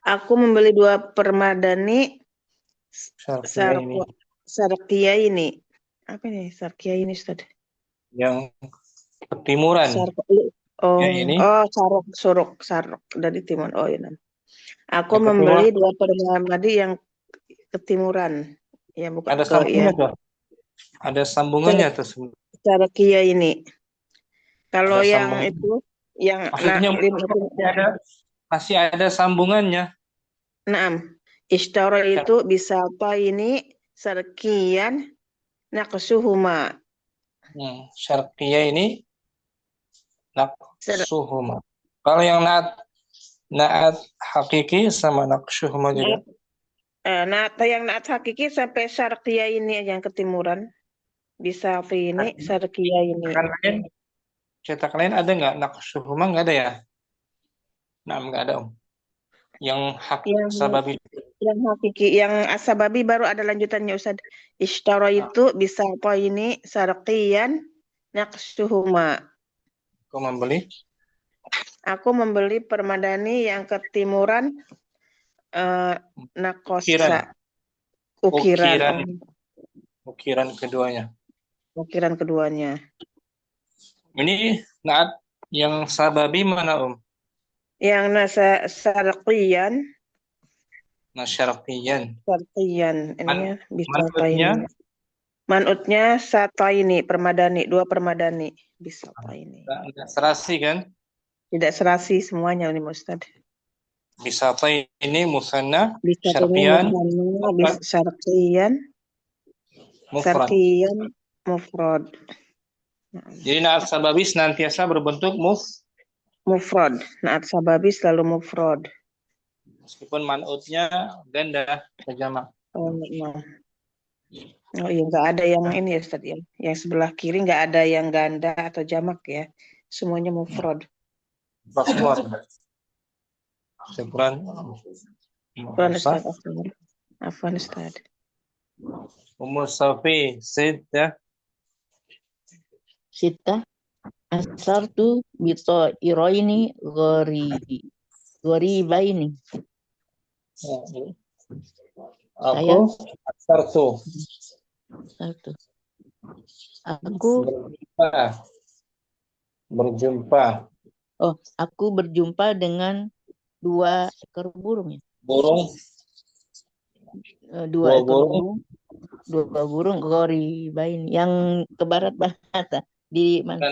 [SPEAKER 3] Aku membeli dua permadani sarqiyah ini. Apa ini sarqiyah ini, Ustaz?
[SPEAKER 1] Yang ketimuran.
[SPEAKER 3] Ini. Saruk dari timur. Oh, ya. Aku membeli dua permadani yang ketimuran. Ya, bukan
[SPEAKER 1] ada sambungannya tuh. Ada sambungannya tuh.
[SPEAKER 3] Sarqiyah ini. Kalau yang itu yang
[SPEAKER 1] masih ada sambungannya.
[SPEAKER 3] Naam. Ishtara itu bisa apa ini sarqiyan naqsuhuma.
[SPEAKER 1] Syarqiyah ini naqsuhuma. Kalau yang naat hakiki sama naqsuhuma juga.
[SPEAKER 3] Yang naat hakiki sampai syarqiyah ini yang ketimuran. Bisa ini syarqiyah ini.
[SPEAKER 1] Cetak lain ada nggak? Naqsuhuma nggak ada ya? Nah, nggak ada, Om. Yang sababi.
[SPEAKER 3] Yang hakiki, yang asababi baru ada lanjutannya, Ustaz. Ishtara itu bisa apa ini sarqiyan naqsuhuma. Aku membeli permadani yang ketimuran nakosa.
[SPEAKER 1] Ukiran keduanya.
[SPEAKER 3] Ukiran keduanya.
[SPEAKER 1] Ini naat yang sababi mana, Om?
[SPEAKER 3] Yang sarqiyan.
[SPEAKER 1] Syarqiyan.
[SPEAKER 3] Sarqiyan. Ini bisa apa
[SPEAKER 1] ini?
[SPEAKER 3] Man'utnya satu ini permadani, dua permadani. Bisa apa ini?
[SPEAKER 1] Tidak serasi kan?
[SPEAKER 3] Tidak serasi semuanya ini, Ustaz.
[SPEAKER 1] Bisa apa ini musanna?
[SPEAKER 3] Bisa
[SPEAKER 1] syarqiyan.
[SPEAKER 3] Syarqiyan. Syarqiyan mufrad.
[SPEAKER 1] Jadi naat sababi senantiasa berbentuk
[SPEAKER 3] mufrad. Naat sababi selalu mufrad.
[SPEAKER 1] Meskipun man'utnya ganda jamak.
[SPEAKER 3] Oh iya, nggak ada yang ini ya Ustaz ya. Yang sebelah kiri nggak ada yang ganda atau jamak ya. Semuanya mufrad.
[SPEAKER 1] Makmur. Syukran.
[SPEAKER 3] Afwan
[SPEAKER 1] Musa.
[SPEAKER 3] Ustaz, Afwan Ustaz.
[SPEAKER 1] Ummu Safi. Sid ya.
[SPEAKER 7] Sita asartu bito iroini goribaini.
[SPEAKER 1] Aku asartu.
[SPEAKER 7] Satu. Aku
[SPEAKER 1] berjumpa.
[SPEAKER 7] Oh, aku berjumpa dengan 2 ekor burung ya.
[SPEAKER 1] Burung.
[SPEAKER 7] Dua ekor burung. 2 burung goribain yang ke barat bahasa di mana?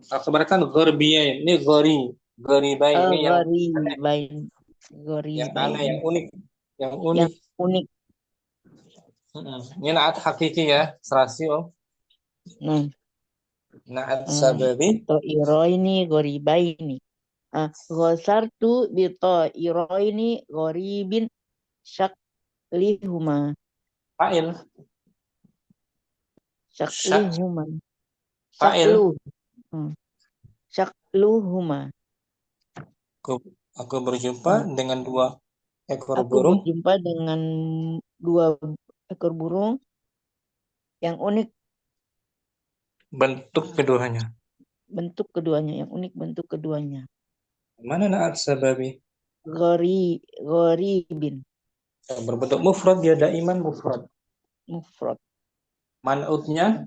[SPEAKER 1] Aku berikan gorbiyain. Ini goribain ini yang aneh, yang unik. Yang unik. Ini naat hakiki ya, serasi om. Naat sababi.
[SPEAKER 7] To iroini goribaini. Ghasartu bito iroini goribin syaklihuma.
[SPEAKER 1] Fa'il.
[SPEAKER 7] Syaklihuma.
[SPEAKER 1] Fa'il.
[SPEAKER 7] Syakluhuma.
[SPEAKER 1] Aku berjumpa dengan 2 ekor burung.
[SPEAKER 7] Aku berjumpa dengan 2 ekor burung yang unik.
[SPEAKER 1] Bentuk keduanya.
[SPEAKER 7] Yang unik bentuk keduanya.
[SPEAKER 1] Mana naat sababi?
[SPEAKER 7] Goribin.
[SPEAKER 1] Berbentuk mufrad, dia daiman mufrad. Man'utnya?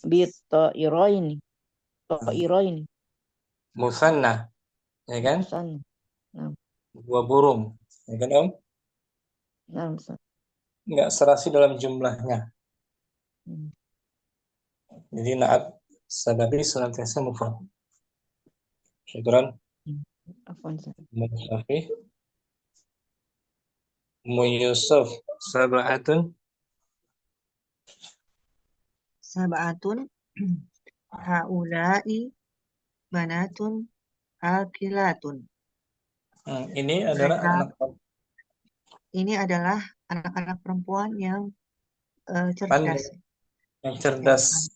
[SPEAKER 7] Bito iroini.
[SPEAKER 1] Musanna. Ya kan?
[SPEAKER 7] Musanna.
[SPEAKER 1] 2 burung. Ya kan om? Enggak serasi dalam jumlahnya. Jadi naat sababi senantiasa mufrad. Syukran. Musafi. Yusuf.
[SPEAKER 8] Sab'atun haula'i banatun akilatun. Ini adalah anak-anak perempuan yang cerdas.
[SPEAKER 1] Yang cerdas.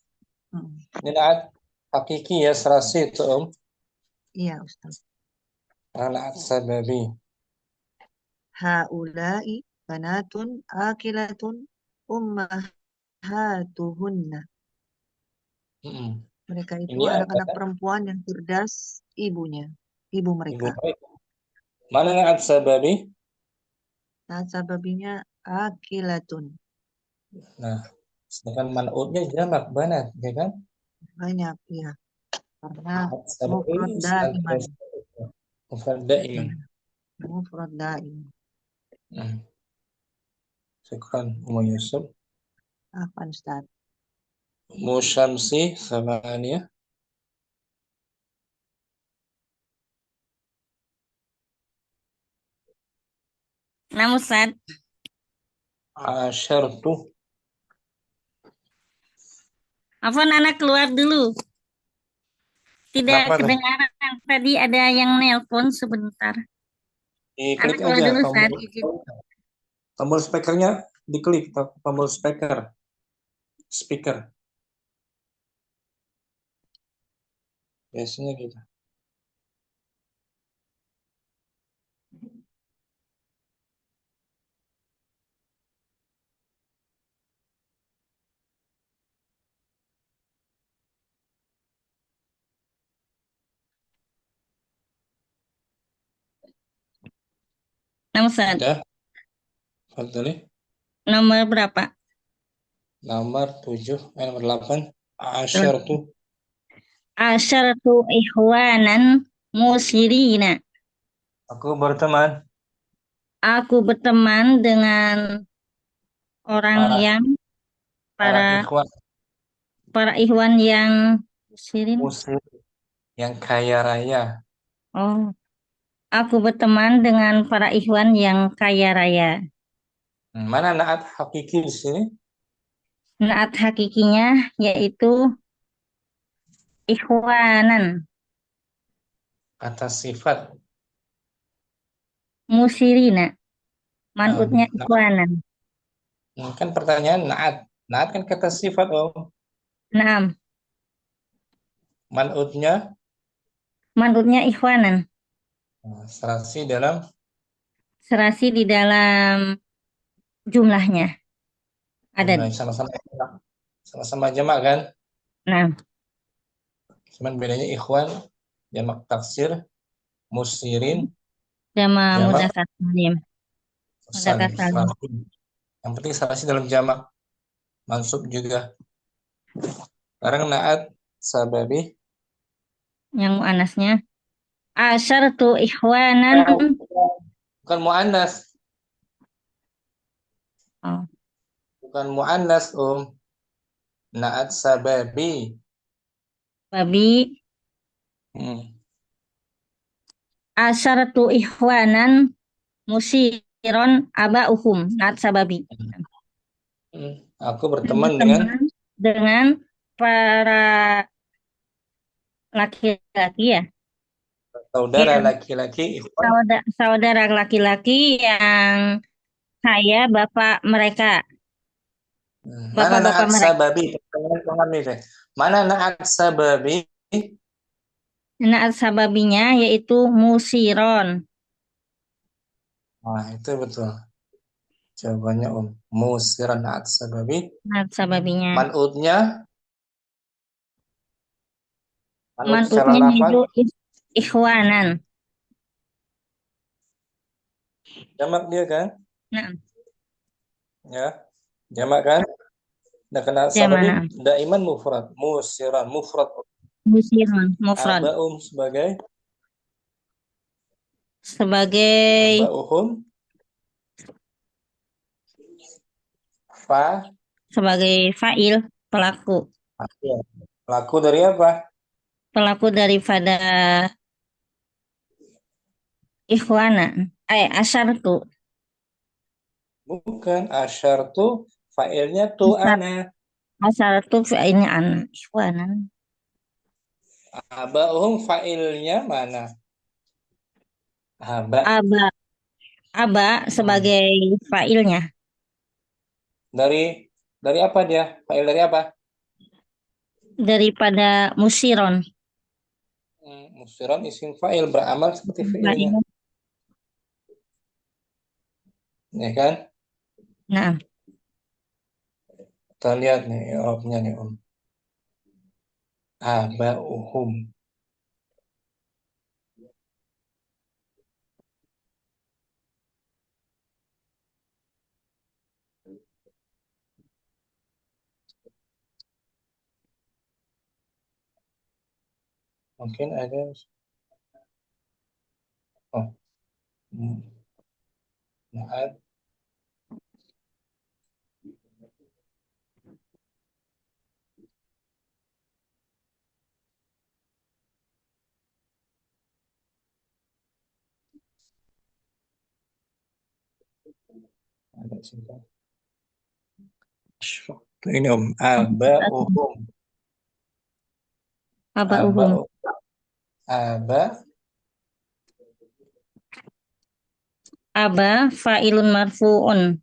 [SPEAKER 1] Ini naat hakiki ya, serasi itu om.
[SPEAKER 8] Iya Ustaz.
[SPEAKER 1] Naat sababi.
[SPEAKER 8] Haula'i banatun akilatun ummahatuhunna. Mereka itu anak-anak perempuan yang cerdas, ibu mereka.
[SPEAKER 1] Mana naat sababi?
[SPEAKER 8] Naat sababinya akilatun.
[SPEAKER 1] Nah, sedangkan man'utnya jamak banat, ya kan?
[SPEAKER 8] Banyak, ya. Karena mufrad daiman. Mufrad daiman.
[SPEAKER 1] Syukran Ummu Yusuf.
[SPEAKER 8] Afwan Ustaz.
[SPEAKER 1] Musyamsi samaniyah.
[SPEAKER 5] Nah, Ustaz.
[SPEAKER 1] Asyartu.
[SPEAKER 5] Afwan, anak keluar dulu. Tidak kedengaran. Tadi ada yang nelpon sebentar.
[SPEAKER 1] Diklik
[SPEAKER 5] anak
[SPEAKER 1] aja
[SPEAKER 5] dulu,
[SPEAKER 1] tombol speakernya, diklik tombol speaker. Biasanya gitu.
[SPEAKER 5] Nah, Ustaz.
[SPEAKER 1] Udah. Fadli.
[SPEAKER 5] Nomor berapa?
[SPEAKER 1] Nomor 7, nomor 8. Asyartu.
[SPEAKER 5] Asyartu ikhwanan musirina.
[SPEAKER 1] Aku berteman.
[SPEAKER 5] Aku berteman dengan orang yang para ikhwan yang musir,
[SPEAKER 1] yang kaya raya.
[SPEAKER 5] Oh, aku berteman dengan para ikhwan yang kaya raya.
[SPEAKER 1] Mana naat hakiki di sini?
[SPEAKER 5] Naat hakikinya yaitu ikhwanan.
[SPEAKER 1] Kata sifat.
[SPEAKER 5] Musirina. Man'utnya ikhwanan.
[SPEAKER 1] Kan pertanyaan naat. Naat kan kata sifat, Om.
[SPEAKER 5] Naam.
[SPEAKER 1] Man'utnya
[SPEAKER 5] Manutnya ikhwanan.
[SPEAKER 1] serasi dalam
[SPEAKER 5] Serasi di dalam jumlahnya. Ada.
[SPEAKER 1] sama-sama jamak kan?
[SPEAKER 5] Nah,
[SPEAKER 1] Cuman bedanya ikhwan jamak taksir, musirin
[SPEAKER 5] jama
[SPEAKER 1] jamak
[SPEAKER 5] mudzakkar salim. Mudzakkar
[SPEAKER 1] salim.
[SPEAKER 5] salim.
[SPEAKER 1] Serasi. Yang penting serasi dalam jamak. Mansub juga. Sekarang naat sababi.
[SPEAKER 5] Yang muannasnya asyartu ikhwanan.
[SPEAKER 1] Bukan muannas.
[SPEAKER 5] Oh.
[SPEAKER 1] Bukan muannas, Om. Naat sababi.
[SPEAKER 5] Babi asyartu ikhwanan musiron abauhum. Naat sababi.
[SPEAKER 1] Aku berteman dengan
[SPEAKER 5] para laki-laki ya.
[SPEAKER 1] saudara laki-laki ikhwan.
[SPEAKER 5] Saudara laki-laki yang saya bapak mereka.
[SPEAKER 1] Mana
[SPEAKER 5] Bapak-bapak
[SPEAKER 1] naat
[SPEAKER 5] mereka.
[SPEAKER 1] sababi? Mana naat sababi?
[SPEAKER 5] Naat sababinya yaitu musiron.
[SPEAKER 1] Nah, itu betul. Jawabannya Om. Musiran naat sababi.
[SPEAKER 5] Naat sababinya.
[SPEAKER 1] Man'utnya
[SPEAKER 5] Man'utnya itu ikhwanan.
[SPEAKER 1] Jamak dia kan?
[SPEAKER 5] Nah.
[SPEAKER 1] Ya. Jamak kan? Nah, kena sababi daiman mufrad. Musiran mufrad.
[SPEAKER 5] Musiran mufrad.
[SPEAKER 1] Aba'um sebagai
[SPEAKER 5] aba'uhum sebagai fa'il, pelaku.
[SPEAKER 1] Pelaku dari apa?
[SPEAKER 5] Pelaku daripada ikhwana. Asyartu.
[SPEAKER 1] Bukan, asyartu fa'ilnya tu ana.
[SPEAKER 5] Asyartu fa'ilnya ana. Ikhwanan.
[SPEAKER 1] Aba'uhum fa'ilnya mana?
[SPEAKER 5] Aba sebagai fa'ilnya.
[SPEAKER 1] Dari apa dia? Fa'il dari apa?
[SPEAKER 5] Daripada musiron.
[SPEAKER 1] Musiron isim fa'il beramal seperti fi'ilnya. Ya kan?
[SPEAKER 5] Nah.
[SPEAKER 1] Kita lihat nih i'rabnya nih Om. Aba'uhum. Mungkin ada naat ada singkat. Ini Om, aba'uhum.
[SPEAKER 5] Aba fa'ilun marfu'un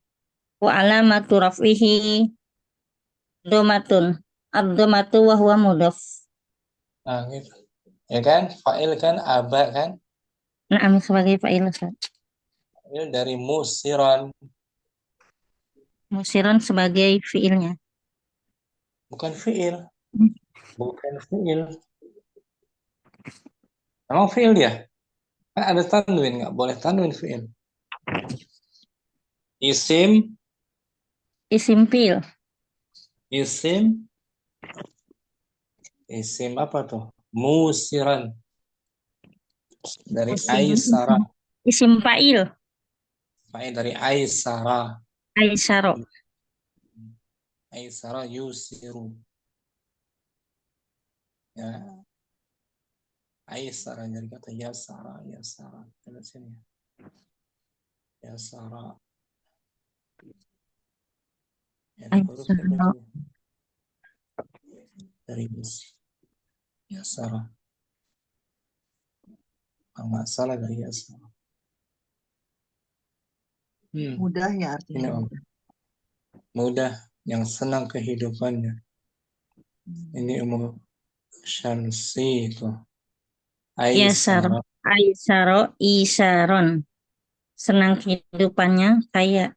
[SPEAKER 5] wa alamatu raf'ihi domatun. Ad-domatu wa huwa mudhaf.
[SPEAKER 1] Nah, gitu. Ya kan? Fa'il kan aba kan?
[SPEAKER 5] Nah, sebagai fa'il.
[SPEAKER 1] Fa'il dari musiran.
[SPEAKER 5] Musiran sebagai fi'ilnya.
[SPEAKER 1] Bukan fi'il. Bukan fi'il. Emang fi'il dia? Kan ada tanwin, nggak boleh tanwin fi'il. Isim
[SPEAKER 5] fi'il.
[SPEAKER 1] Isim apa tuh? Musiran. Dari Aisara.
[SPEAKER 5] Isim fa'il.
[SPEAKER 1] Fa'il dari Aisara. Aisara yusiru. Ya. Aisara dari kata yasara. Kita sini. Yasara. Ya, dari yasara. Nggak salah dari yasara.
[SPEAKER 8] Mudah ya artinya.
[SPEAKER 1] mudah, yang senang kehidupannya. Ini umur syamsi itu.
[SPEAKER 5] Yasaro,
[SPEAKER 1] Aisara.
[SPEAKER 5] Aisaro, Isaron. Senang kehidupannya kaya.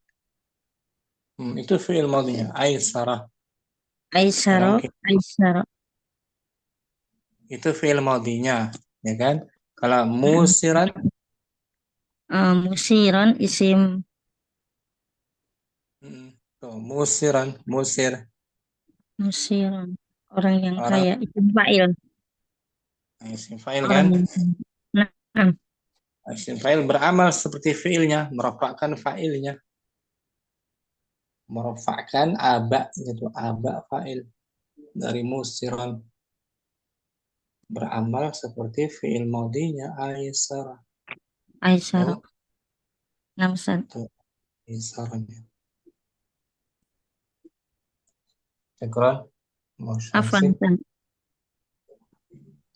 [SPEAKER 1] Itu fi'il madinya. Aisara. Senang
[SPEAKER 5] Aisaro, Aisaro.
[SPEAKER 1] itu fi'il madinya, ya kan? Kalau musiran,
[SPEAKER 5] Musiron, isim
[SPEAKER 1] tuh, musiran, musir,
[SPEAKER 5] musiron. Orang yang
[SPEAKER 1] orang
[SPEAKER 5] kaya, isim fa'il.
[SPEAKER 1] isim fa'il
[SPEAKER 5] Orang
[SPEAKER 1] kan?
[SPEAKER 5] yang kaya. Nah,
[SPEAKER 1] Isim fa'il beramal seperti fi'ilnya, merofakkan fa'ilnya. Merofakkan aba, itu aba fa'il dari musiran. Beramal seperti fi'il madinya Aisara.
[SPEAKER 5] Aisaro.
[SPEAKER 1] Yang
[SPEAKER 5] Namsan.
[SPEAKER 1] itu Aisaranya. Syukran.
[SPEAKER 5] Afwan.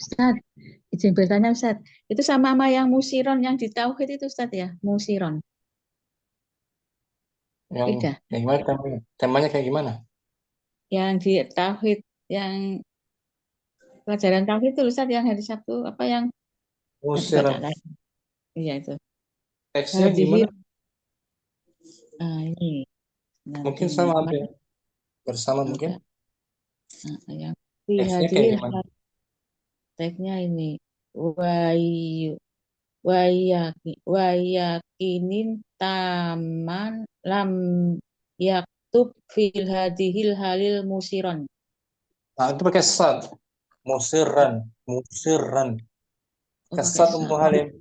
[SPEAKER 4] Ustaz, izin bertanya Ustaz. Itu sama yang musiron yang di tauhid itu Ustaz ya? Musiron.
[SPEAKER 1] Yang
[SPEAKER 4] Beda.
[SPEAKER 1] gimana temanya? Temanya kayak gimana?
[SPEAKER 4] Yang di tauhid, yang pelajaran tauhid itu Ustaz yang hari Sabtu apa yang
[SPEAKER 1] Musiran.
[SPEAKER 4] Iya itu.
[SPEAKER 1] Teksnya gimana?
[SPEAKER 4] Ini
[SPEAKER 1] Mungkin sama hampir. Bersama mungkin.
[SPEAKER 4] yang
[SPEAKER 1] Teksnya kayak gimana?
[SPEAKER 4] teksnya ini wayakinin taman lam yaktub fil hadihil halil musiron.
[SPEAKER 1] Nah, itu pakai sad. Musiran. Musiran. Kesad Ummu Halim.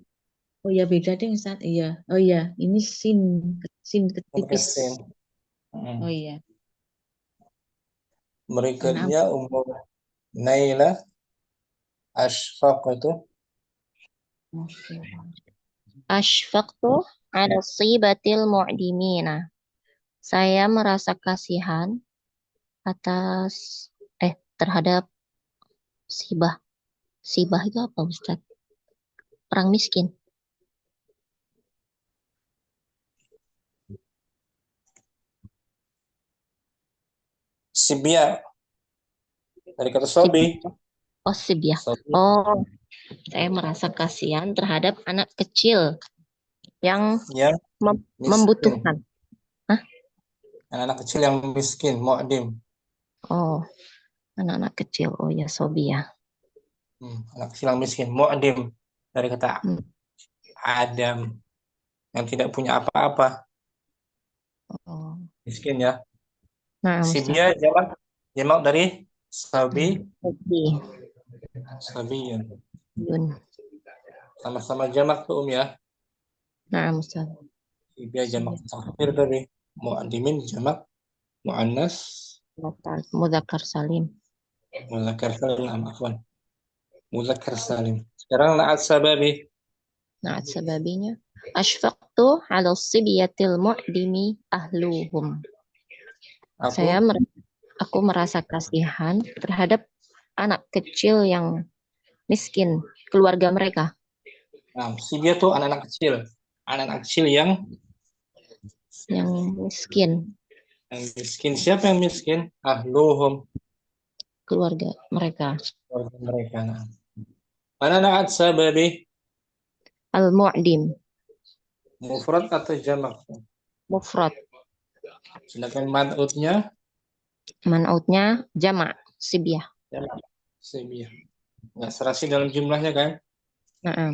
[SPEAKER 4] Oh ya beda deh Ustaz. Iya. Oh iya, ini sin ketipis. Oh iya.
[SPEAKER 1] Berikutnya Ummu Naila. Ashfaq itu.
[SPEAKER 2] Ashfaqtu ala sibatil mu'dimina. Saya merasa kasihan atas terhadap sibah. Sibah itu apa Ustaz? Orang miskin.
[SPEAKER 1] Sibya. Dari kata sobi.
[SPEAKER 2] Oh, sibya. Oh, saya merasa kasihan terhadap anak kecil yang membutuhkan. Hah?
[SPEAKER 1] Anak-anak kecil yang miskin, mu'dim.
[SPEAKER 2] Oh, anak-anak kecil. Oh ya, sobi ya.
[SPEAKER 1] Anak kecil yang miskin, mu'dim. Dari kata Adam. Yang tidak punya apa-apa.
[SPEAKER 2] Oh.
[SPEAKER 1] Miskin ya.
[SPEAKER 2] Nah,
[SPEAKER 1] Sibya jamak dari sabi. Sabi ya. Sama-sama jamak tuh ya.
[SPEAKER 2] Nah, Ustaz.
[SPEAKER 1] Sibya jamak takhir dari mu'adimin jamak mu'annas
[SPEAKER 2] Mudzakkar salim.
[SPEAKER 1] Mudzakkar salim, afwan. Mudzakkar salim. Sekarang na'at sababi.
[SPEAKER 2] Na'at sababinya. Ashfaqtu 'ala sibyatil mu'dimi ahluhum. Aku merasa kasihan terhadap anak kecil yang miskin, keluarga mereka.
[SPEAKER 1] Nah, sibya tuh anak-anak kecil. Anak-anak kecil yang
[SPEAKER 2] miskin.
[SPEAKER 1] Yang miskin. Siapa yang miskin? Ahluhum.
[SPEAKER 2] Keluarga mereka.
[SPEAKER 1] Keluarga mereka. Nah. Mana na'at sababi?
[SPEAKER 2] Al-mu'dim.
[SPEAKER 1] Mufrad atau jamak?
[SPEAKER 2] Mufrad.
[SPEAKER 1] Sedangkan man'utnya?
[SPEAKER 2] Man'utnya jamak, sibyah.
[SPEAKER 1] Jamak, sibyah. Nggak serasi dalam jumlahnya kan?
[SPEAKER 2] Nah,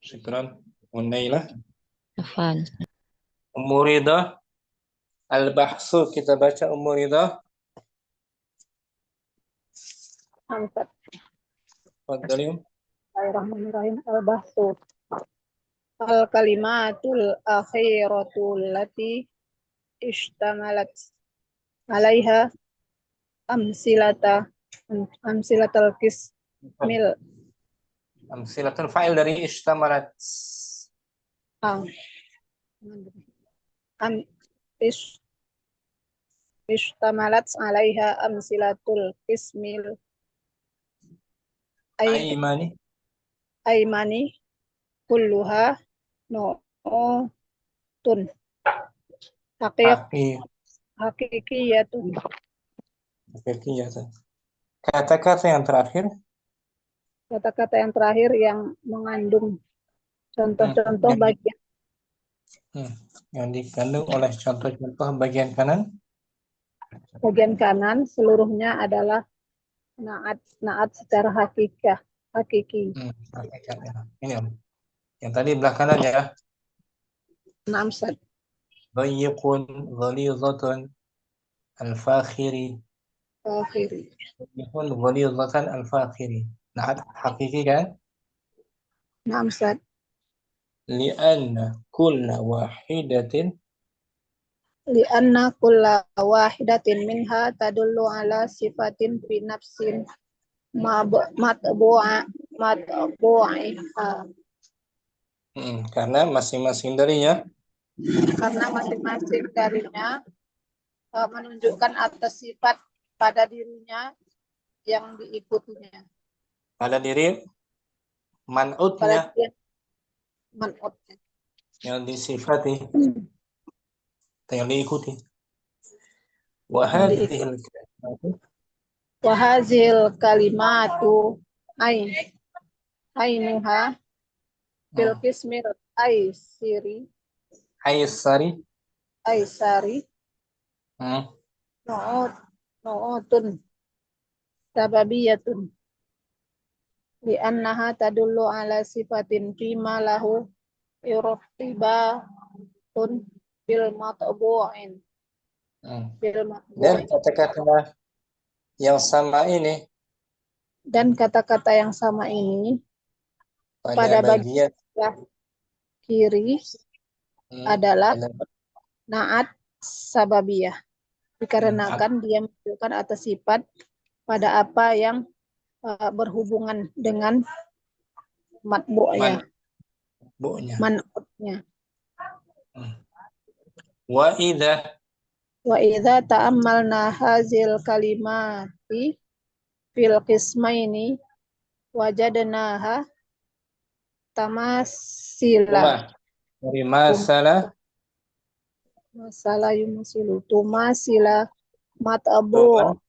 [SPEAKER 1] Syukran. Unailah.
[SPEAKER 2] Afan.
[SPEAKER 1] Ummu Ridah. Al-Bahsu. Kita baca Ummu Ridah.
[SPEAKER 6] Hamzah.
[SPEAKER 1] Fadzalim.
[SPEAKER 6] Bismillahirrahmanirrahim. Al-bahsu. Al-kalimatul akhiratul lati ishtamalat alaiha amsilatul kismil.
[SPEAKER 1] Amsilatul fa'il dari ishtamalat.
[SPEAKER 6] Ishtamalat alaiha amsilatul kismil aimani kulluha nu'utun haqiqatun hakikiyatun.
[SPEAKER 1] Hakikiyatun. Kata-kata yang terakhir.
[SPEAKER 6] Kata-kata yang terakhir yang mengandung contoh-contoh
[SPEAKER 1] yang,
[SPEAKER 6] bagian
[SPEAKER 1] yang dikandung oleh contoh-contoh bagian kanan.
[SPEAKER 6] bagian kanan seluruhnya adalah naat secara hakiki.
[SPEAKER 1] Hakikat, ya. Ini Om. Yang tadi belah kanan ya.
[SPEAKER 6] Namsad.
[SPEAKER 1] Dhayyikun, ghalidhatun, al-fakhiri.
[SPEAKER 6] Akhiri.
[SPEAKER 1] Dhayyikun, ghalidhatan, al-fakhiri. Naat hakiki kan?
[SPEAKER 6] Namsad.
[SPEAKER 1] Lianna kulla wahidatin.
[SPEAKER 6] Lianna kulla wahidatin minha tadullu ala sifatin fi nafsin matbu'iha.
[SPEAKER 1] Karena masing-masing darinya.
[SPEAKER 6] Karena masing-masing darinya menunjukkan atas sifat pada dirinya yang diikutinya.
[SPEAKER 1] Pada diri man'utnya.
[SPEAKER 6] Man'utnya.
[SPEAKER 1] Yang disifati. Yang diikuti.
[SPEAKER 6] Wahazil kalimatu ainuha bil qismil aisari nu'utun sababiyatun li'annaha tadullu ala sifatin fima lahu irtibatun bil matbu'in.
[SPEAKER 1] Dan kata-kata yang sama ini.
[SPEAKER 6] Dan kata-kata yang sama ini pada bagian kiri adalah naat sababiyah. Dikarenakan dia menunjukkan atas sifat pada apa yang berhubungan dengan matbu'nya. Man'utnya.
[SPEAKER 1] Wa idza
[SPEAKER 6] ta'ammalna hazil kalimati fil qismaini wajadnaha tamasila.
[SPEAKER 1] Dari masalah
[SPEAKER 6] yumasilu tumasila mat'abu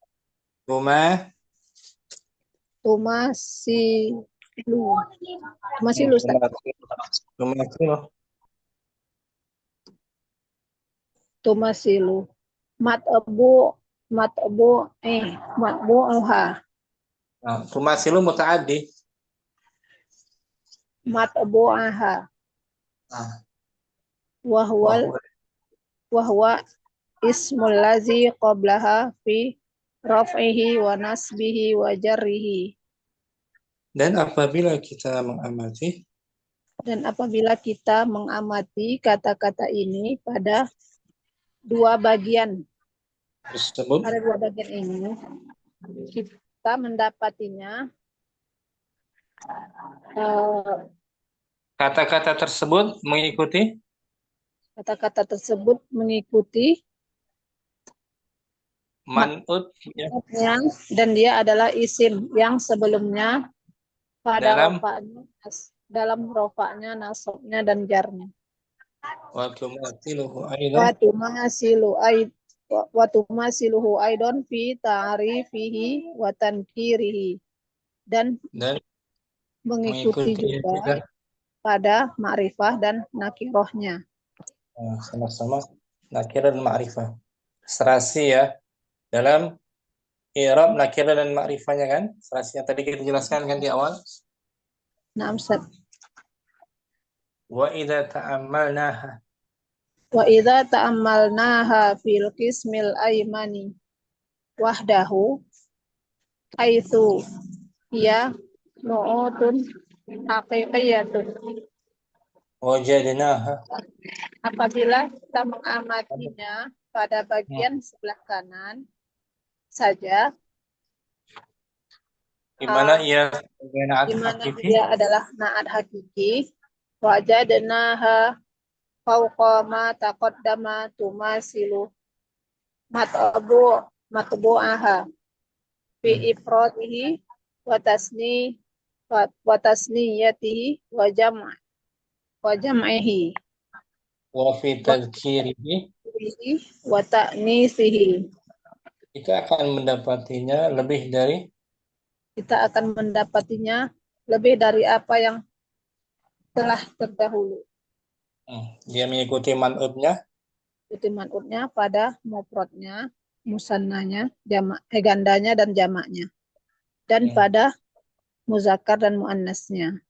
[SPEAKER 6] tumasilu mat'abu'uha.
[SPEAKER 1] Tumasilu muta'addi.
[SPEAKER 6] Mat'abu'aha. Wahwa ismul lazi qablaha fi raf'ihi wa nasbihi wa jarrihi.
[SPEAKER 1] Dan apabila kita mengamati kata-kata ini pada dua bagian tersebut, pada dua bagian ini kita mendapatinya kata-kata tersebut mengikuti man'ut dan dia adalah isim yang sebelumnya pada dalam rofa'nya, nasabnya dan jarnya. Wa tumasiluhu aidon fi ta'rifihi wa tankirihi. Dan mengikuti juga pada ma'rifah dan nakirohnya. Sama-sama nakirah dan ma'rifah. Serasi ya dalam i'rab nakirah dan ma'rifahnya kan? Serasi yang tadi kita jelaskan kan di awal.
[SPEAKER 6] Naam, Ustaz.
[SPEAKER 1] Wa idza ta'ammalnaha
[SPEAKER 6] fil qismil aymani wahdahu haitsu ya nu'utun haqiqiyatun.
[SPEAKER 1] Wajadnaha.
[SPEAKER 6] Apabila kita mengamatinya pada bagian sebelah kanan saja,
[SPEAKER 1] di mana dia
[SPEAKER 6] adalah naat hakiki, wajadnaha fawqa ma taqaddama tumasilu matbu'aha fi ifradihi wa tasniyatihi wa jam'ihi
[SPEAKER 1] wa fi tadhkirihi
[SPEAKER 6] bihi wa ta'nisihi.
[SPEAKER 1] Kita akan mendapatinya lebih dari
[SPEAKER 6] Kita akan mendapatinya lebih dari apa yang telah terdahulu.
[SPEAKER 1] Dia mengikuti man'utnya
[SPEAKER 6] Ikuti man'utnya pada mufradnya, musannanya, gandanya dan jamaknya. Dan pada muzakkar dan muannasnya.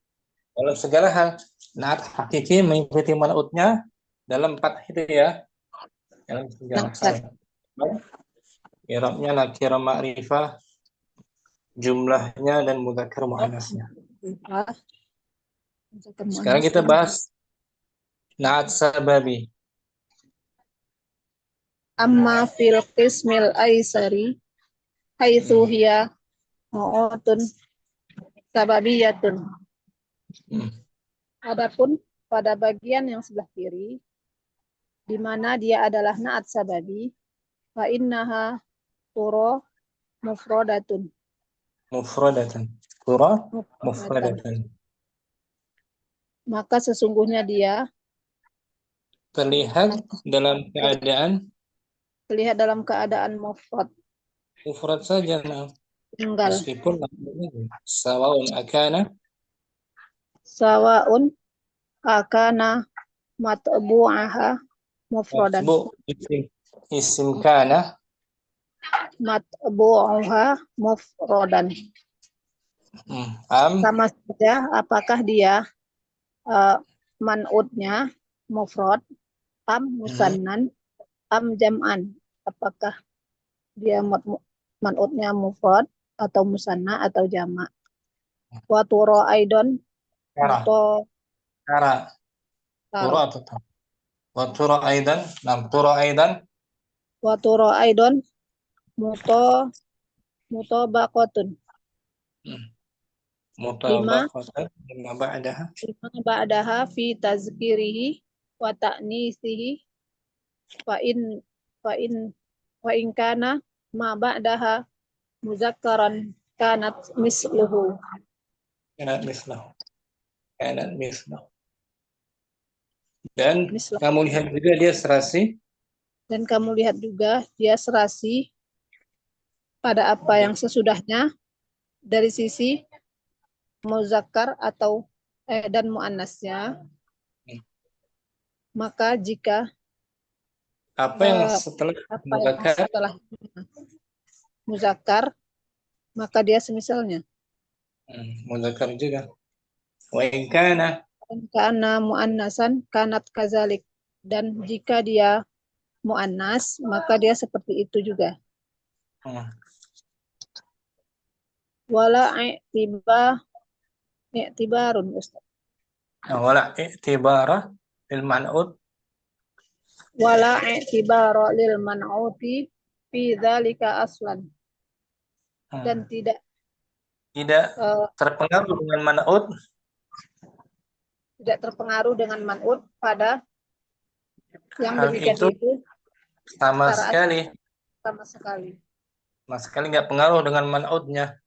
[SPEAKER 1] dalam segala hal. Naat hakiki mengikuti man'utnya dalam 4 itu ya. Dalam segala hal. I'rabnya nakirah ma'rifah, jumlahnya dan mudzakkar muannasnya. Sekarang kita bahas naat sababi.
[SPEAKER 6] Amma fil qismil aisari haitsu hiya mu'atun sababiyatun. Adapun pada bagian yang sebelah kiri di mana dia adalah naat sababi, fa innaha tura mufradatun.
[SPEAKER 1] Mufradatan. Tura mufradatan.
[SPEAKER 6] Maka sesungguhnya dia
[SPEAKER 1] terlihat dalam
[SPEAKER 6] keadaan mufrad.
[SPEAKER 1] Mufrad saja, nah.
[SPEAKER 6] Tunggal.
[SPEAKER 1] Meskipun sawa'un
[SPEAKER 6] akana matbu'aha mufradan.
[SPEAKER 1] Isim kana
[SPEAKER 6] matbu'aha mufradan. Sama saja apakah dia man'utnya mufrad, am musannan, am jam'an. Apakah dia man'utnya mufrad atau musanna atau jamak. Wa turo aidon atau
[SPEAKER 1] Turo atau wa turo aidan,
[SPEAKER 6] wa turo aidon mutabaqatun.
[SPEAKER 1] Mutabaqatan
[SPEAKER 6] lima ba'daha fi tazkirihi wa ta'nisihi wa in kana ma ba'daha muzakkaran kanat misluhu.
[SPEAKER 1] Kanat mislahu. Dan kamu lihat juga dia serasi.
[SPEAKER 6] Dan kamu lihat juga dia serasi pada apa yang sesudahnya dari sisi muzakkar atau dan muannasnya. Maka jika
[SPEAKER 1] apa yang setelah
[SPEAKER 6] muzakkar, maka dia semisalnya.
[SPEAKER 1] Muzakkar juga. Wa in kana
[SPEAKER 6] muannasan kanat kazalik. Dan jika dia muannas, maka dia seperti itu juga. Wala i'tibarun Ustaz.
[SPEAKER 1] Wala i'tibara lil man'ut.
[SPEAKER 6] Wala i'tibara lil man'uti fi dzalika aslan. Dan tidak
[SPEAKER 1] terpengaruh dengan man'ut.
[SPEAKER 6] Tidak terpengaruh dengan man'ut pada yang demikian itu
[SPEAKER 1] sama sekali nggak pengaruh dengan man'utnya.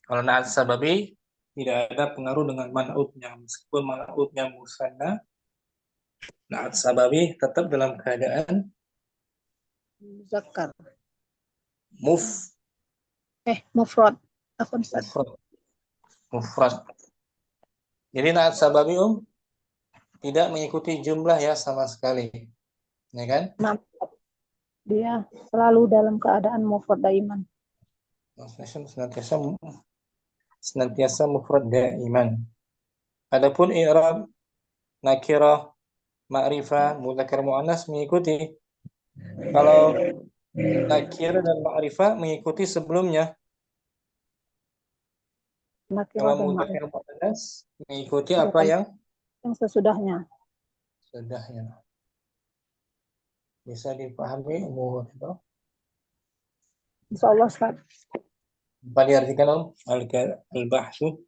[SPEAKER 1] Kalau naat sababi tidak ada pengaruh dengan man'utnya, meskipun man'utnya musanna, naat sababi tetap dalam keadaan
[SPEAKER 6] muzakkar.
[SPEAKER 1] Mufrad. Jadi naat sababi tidak mengikuti jumlah ya sama sekali. Ya kan?
[SPEAKER 6] Dia selalu dalam keadaan mufrad daiman.
[SPEAKER 1] Senantiasa mufrad daiman. Adapun i'rab nakirah, ma'rifah, mudzakkar muannas mengikuti. Kalau nakirah dan ma'rifah mengikuti sebelumnya. Kalau mudzakkar muannas mengikuti apa yang
[SPEAKER 6] sesudahnya.
[SPEAKER 1] Bisa dipahami umur itu?
[SPEAKER 6] Insyaallah Ustaz.
[SPEAKER 1] Apa diartikan al-bahsu?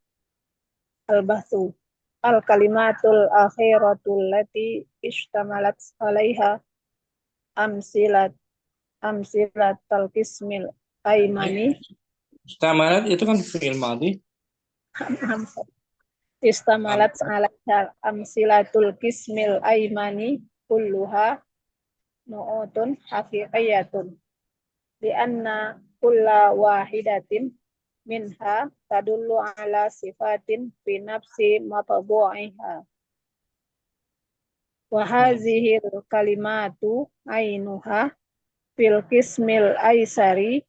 [SPEAKER 6] Al-bahsu al-kalimatul akhiratul lati ishtamalat alaiha amsilatul qismil aimani.
[SPEAKER 1] Istamalat itu kan fi'il madhi.
[SPEAKER 6] Istamalat alaiha amsilatul qismil aimani kulluha nu'utun haqiqiyatun lianna kulla wahidatin minha tadullu ala sifatin fi nafsi matbu'iha wa hazihil kalimatu ainuha fil qismil aisari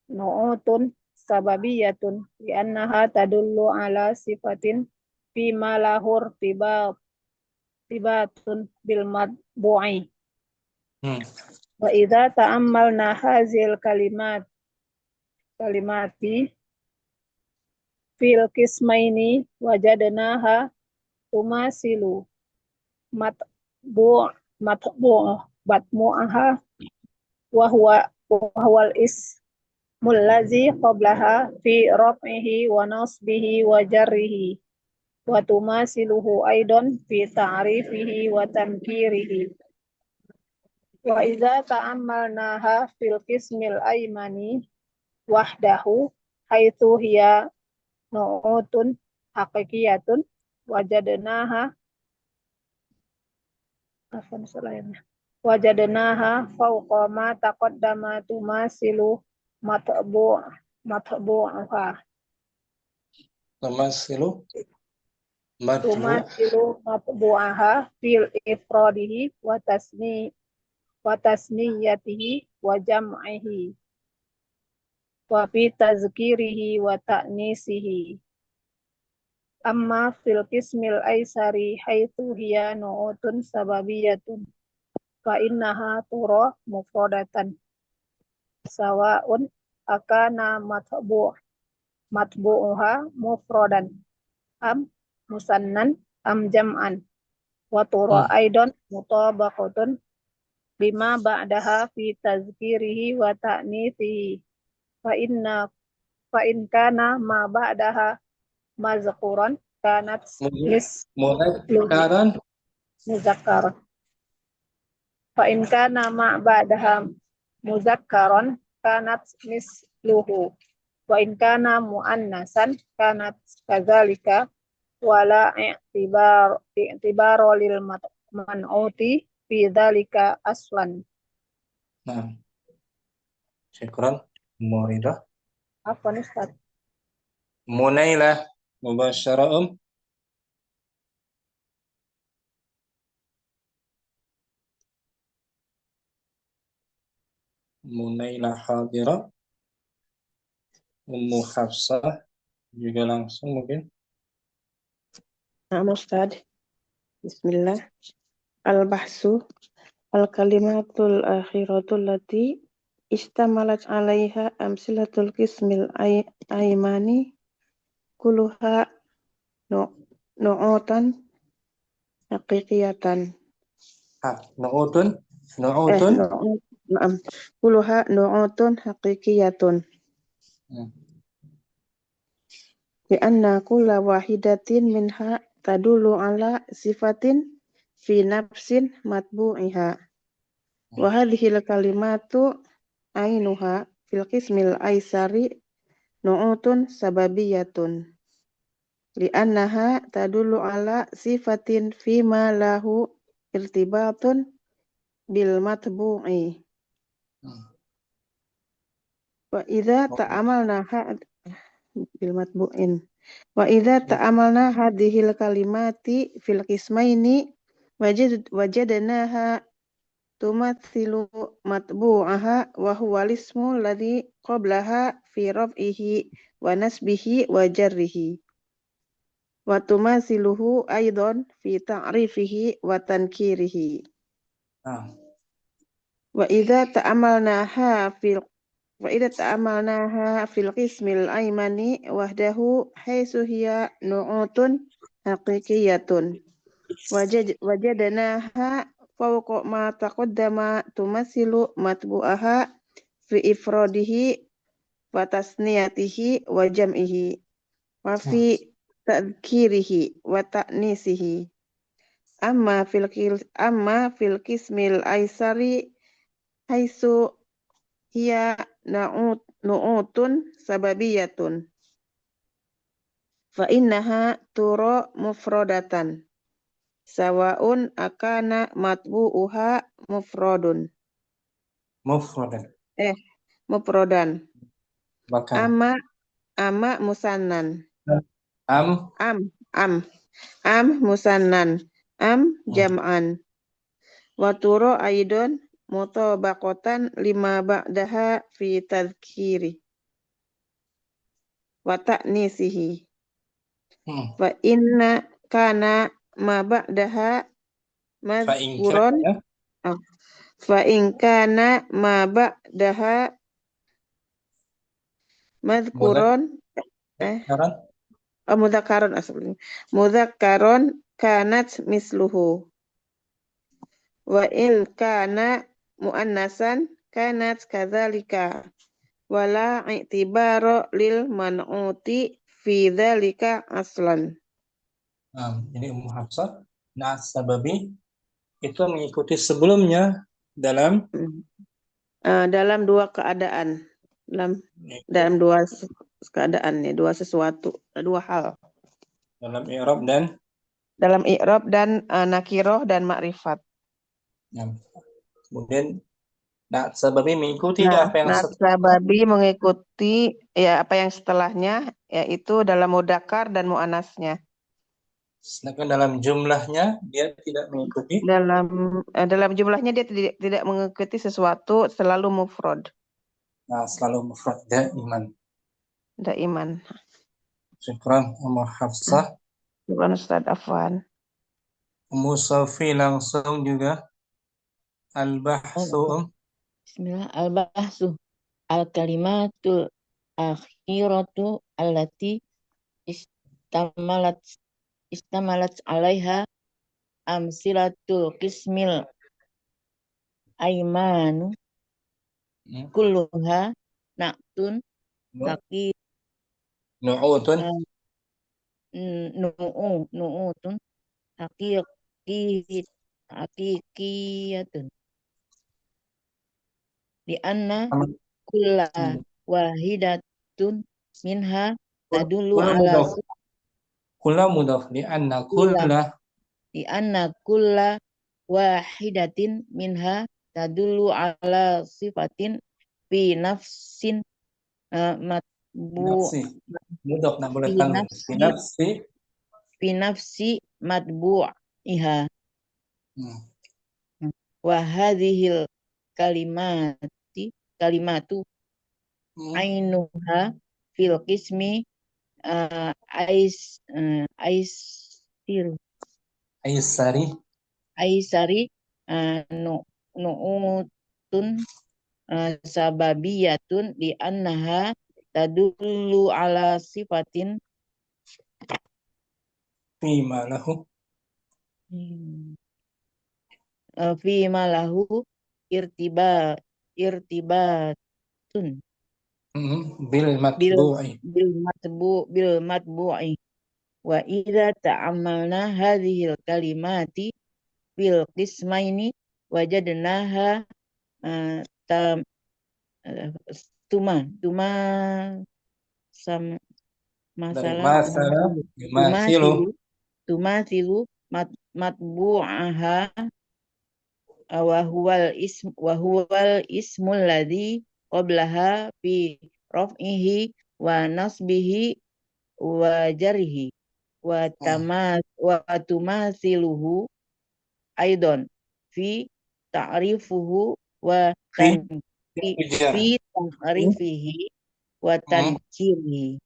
[SPEAKER 6] nu'utun sababiyatun liannaha tadullu ala sifatin fi ma lahur tibatun bil matbu'i wa idza ta'ammalna hazil kalimati fil qismaini wajadnaha tumasilu matbu'aha wa huwal ismul ladzi qablaha fi raf'ihi wa nasbihi wa jarrihi wa tumasiluhu aidan fi ta'rifihi wa tankirihi wa idza ta'ammalnaha fil qismil aymani wahdahu haitsu hiya nu'utun haqiqiyatun wajadnaha fawqa ma taqaddama tumasilu matbu'aha fil ifradihi wa tasniyatihi wa jam'ihi wa fi tazkirihi wa ta'nisihi amma fil qismil aisari haitsu hiya nu'utun sababiyatun fa innaha tura mufradatan sawa'un akana matbu'uha mufradan am musannan am jam'an wa tura aidan mutabaqatun lima ba'daha fi tazkirihi wa ta'nisihi fa in kana ma ba'daha mazkuran kanat muzakkaran fa in kana ma ba'daha muzakkaran kanat misluhu wa in kana muannasan kanat kadzalika wala i'tibaro lil man'uti fi dzalika aslan.
[SPEAKER 1] Nah, syukran Muridah.
[SPEAKER 6] Apa nih Ustaz?
[SPEAKER 1] Munailah mubasyarah Munailah hadirah. Ummu Hafsah juga langsung mungkin.
[SPEAKER 3] Nah, Ustaz. Bismillah. Al-bahsu al-kalimatul akhiratul lati istamalat 'alaiha amsilatul qismil aymani kulluha nu'utan haqiqiyatan.
[SPEAKER 1] Nu'utun
[SPEAKER 3] Kulluha nu'utun haqiqiyatun. Lianna kulla wahidatin minha tadullu ala sifatin fi nafsin matbu'iha. Wa hadhil kalimatu ainuha fil qismil aisari nu'utun sababiyatun. Li'annaha tadullu ala sifatin fi ma lahu irtibatun bil matbu'i. Wa idza ta'amalna bil matbu'in. Wa idza ta'amalna hadhil kalimati fil qismaini wajadnaha tumathilu matbu'aha wa huwa al-ismu alladhi qablaha fi raf'ihi wa nasbihi wa jarrihi wa tumathiluhu aidan fi ta'rifihi wa tankirihi. Wa idza ta'amalnaha fil qismil aymani wahdahu haitsu hiya nu'utun haqiqiyatun wajadnaha fawqa ma taqaddama tumathilu matbu'aha fi ifradihi wa tasniyatihi wa jam'ihi wa fi tadhkirihi wa ta'nisihi amma fil qismil aisari haitsu hiya nu'utun sababiyatun fa innaha tura mufradatan sawa'un akana matbu'uha mufradun
[SPEAKER 1] mufradan.
[SPEAKER 3] Mufrodan.
[SPEAKER 1] Bahkan
[SPEAKER 3] Ama musannan.
[SPEAKER 1] am
[SPEAKER 3] Am musannan. Am jam'an. Waturo aidon mutabaqatan lima ba'daha fi tadhkiri wa ta'nisihi. Fa inna kana ma ba'daha
[SPEAKER 1] fa in
[SPEAKER 3] mazkuron.
[SPEAKER 1] kana
[SPEAKER 3] Fa in kana ma ba'daha mazkuron mudzakarun asli. Mudzakarun kanat misluhu. Wa in kana muannasan kanat kadzalika. Wala i'tibaro lil man'uti fi dzalika aslan.
[SPEAKER 1] Jadi Ummu Hafsah na'at sababi itu mengikuti sebelumnya dalam
[SPEAKER 3] dalam dua keadaan. Dalam dua keadaan nih, dua sesuatu, dua hal.
[SPEAKER 1] dalam i'rab dan
[SPEAKER 3] Nakiroh dan makrifat.
[SPEAKER 1] Kemudian na'at sababi mengikuti apa yang
[SPEAKER 3] Na'at sababi mengikuti apa yang setelahnya, yaitu dalam mudzakkar dan muannasnya.
[SPEAKER 1] Sedangkan dalam jumlahnya dia tidak mengikuti.
[SPEAKER 3] Dalam jumlahnya dia tidak mengikuti sesuatu, selalu mufrad.
[SPEAKER 1] Selalu mufrad
[SPEAKER 3] Daiman.
[SPEAKER 1] Syukran Ummu Hafsah.
[SPEAKER 3] Syukran Ustaz Afwan.
[SPEAKER 1] Ummu Safi langsung juga al-bahsu.
[SPEAKER 7] Bismillah, al-bahsu al-kalimatul akhiratu allati istamalat alaiha amsilatul qismil aimanu kulluha na'tun haqi
[SPEAKER 1] nu'utun
[SPEAKER 7] nu'utun haqiqiyatun di anna kulla wahidatun minha tadullu ala
[SPEAKER 1] kulla mudhaf li anna kulla wahidatin minha tadullu ala sifatin fi nafsin mudhaf boleh tanwin fi nafsi matbu'iha wa hadhil kalimatu ainuha fil qismi aisari nu'utun sababiyatun di annaha tadullu ala sifatin fima lahu irtibatun bil matbu'i wa idza ta'ammalna hadhil kalimati fil qismaini wajadnaha tumathilu matbu'aha wa huwal ismul ladzi qablaha fi raf'ihi wa nasbihi wa jarhi wa tumathiluhu aidan fi ta'rifuhu wa fi ta'rifihi wa tankirihi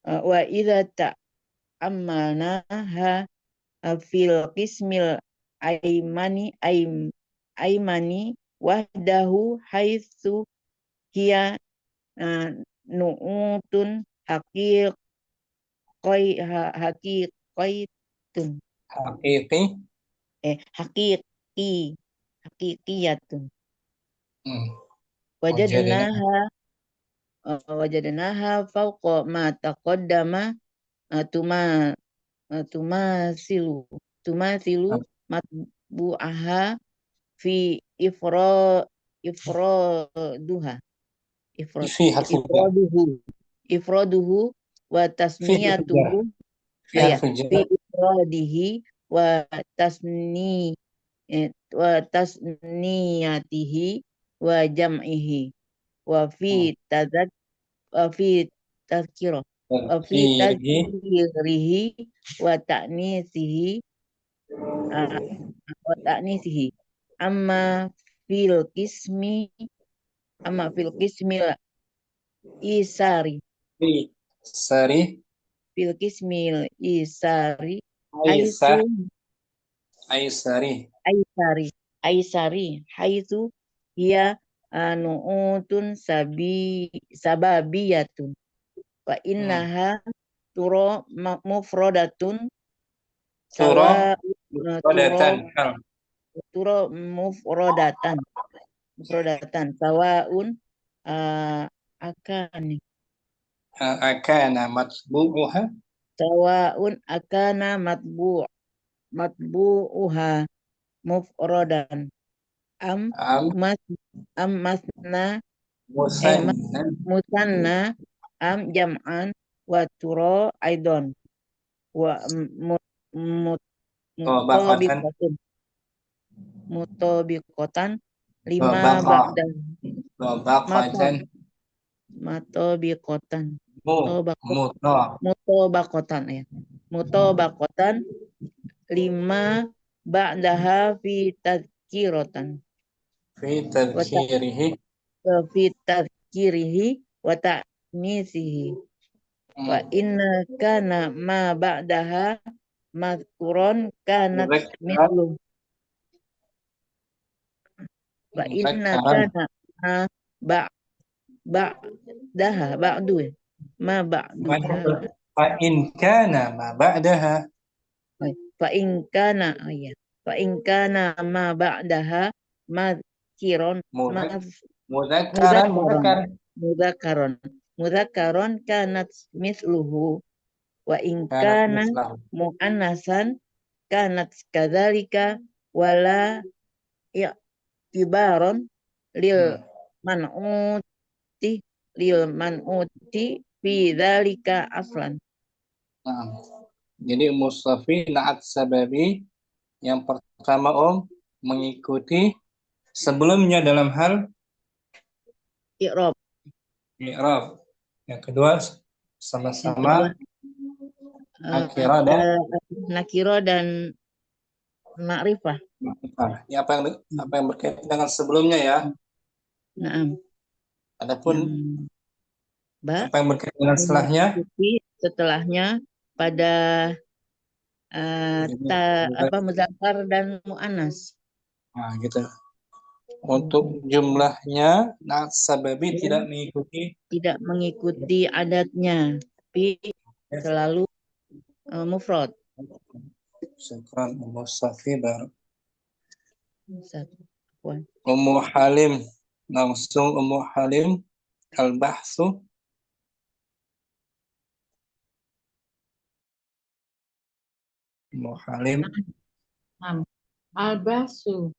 [SPEAKER 1] wa idza ta'ammalnaha fil qismil aimani wahdahu haitsu hiya nu'utun haqiqiyatun wajadnaha fawqa ma taqaddama tumathilu matbu'aha fi ifraduhu wa tasniyatuhu fi ifradihi wa
[SPEAKER 7] wa tasniyatihi wa jam'ihi wa fi tadzak wa fi tazkirah wa fi
[SPEAKER 1] Tadkirihi
[SPEAKER 7] tazkirihi wa ta'nisihi wa ta'nisihi amma fil qismi fil qismil isari
[SPEAKER 1] fi sari
[SPEAKER 7] fil qismil isari
[SPEAKER 1] Aisa
[SPEAKER 7] haitsu
[SPEAKER 1] Aisari
[SPEAKER 7] aisari haitsu hiya nu'utun sababiyatun wa innaha turo mufrodatun
[SPEAKER 1] Turo
[SPEAKER 7] sawa
[SPEAKER 1] Mufradatan hal
[SPEAKER 7] turo mufrodatan sawaun akan
[SPEAKER 1] Akana matbu'uha
[SPEAKER 7] sawaun akana matbu'uha mufrodan am
[SPEAKER 1] Am
[SPEAKER 7] mas masna
[SPEAKER 1] Musanna
[SPEAKER 7] musanna am jam'an wa turo aidon wa
[SPEAKER 1] Tabaqatan
[SPEAKER 7] mutobiqotan lima
[SPEAKER 1] Tabaqa
[SPEAKER 7] ba'dan mato
[SPEAKER 1] Tabaqatan
[SPEAKER 7] matobiqotan
[SPEAKER 1] Muta
[SPEAKER 7] mutobakotan ya mutobakotan lima ba'daha fi tadkirotan
[SPEAKER 1] Fi tadkirihi
[SPEAKER 7] fi tadkirihi wa ta'nisihi wa inna kana ma ba'daha mazkuron kanat
[SPEAKER 1] Mudzakkaran
[SPEAKER 7] mislu wa inna
[SPEAKER 1] Mudzakkaran
[SPEAKER 7] kana ma ba'daha ba'du ma ba'duha
[SPEAKER 1] Fa in kana ma ba'daha
[SPEAKER 7] fa in kana fa in kana ma ba'daha mazkiron
[SPEAKER 1] Mudzakkaran
[SPEAKER 7] mudakaron mudakaron kanat misluhu wa in
[SPEAKER 1] Kanat
[SPEAKER 7] kana
[SPEAKER 1] mislahu
[SPEAKER 7] muannasan kanat kadzalika wala i'tibaron lil man'uti fi dzalika aslan.
[SPEAKER 1] Nah, jadi mustafi na'at sababi yang pertama mengikuti sebelumnya dalam hal
[SPEAKER 7] I'rab.
[SPEAKER 1] i'rab. Yang kedua sama-sama
[SPEAKER 7] nakira dan ma'rifah.
[SPEAKER 1] Ini apa yang berkaitan dengan sebelumnya ya.
[SPEAKER 7] Naam.
[SPEAKER 1] Adapun apa yang berkaitan dengan
[SPEAKER 7] setelahnya pada muzakkar dan muannas.
[SPEAKER 1] Nah, gitu. Untuk jumlahnya na'at sababi tidak mengikuti
[SPEAKER 7] adatnya, tapi selalu mufrad.
[SPEAKER 1] Syukran mustafi baru.
[SPEAKER 7] Satu.
[SPEAKER 1] Ummu Halim langsung Ummu Halim al-bahsu Ummu Halim
[SPEAKER 4] Al-bahsu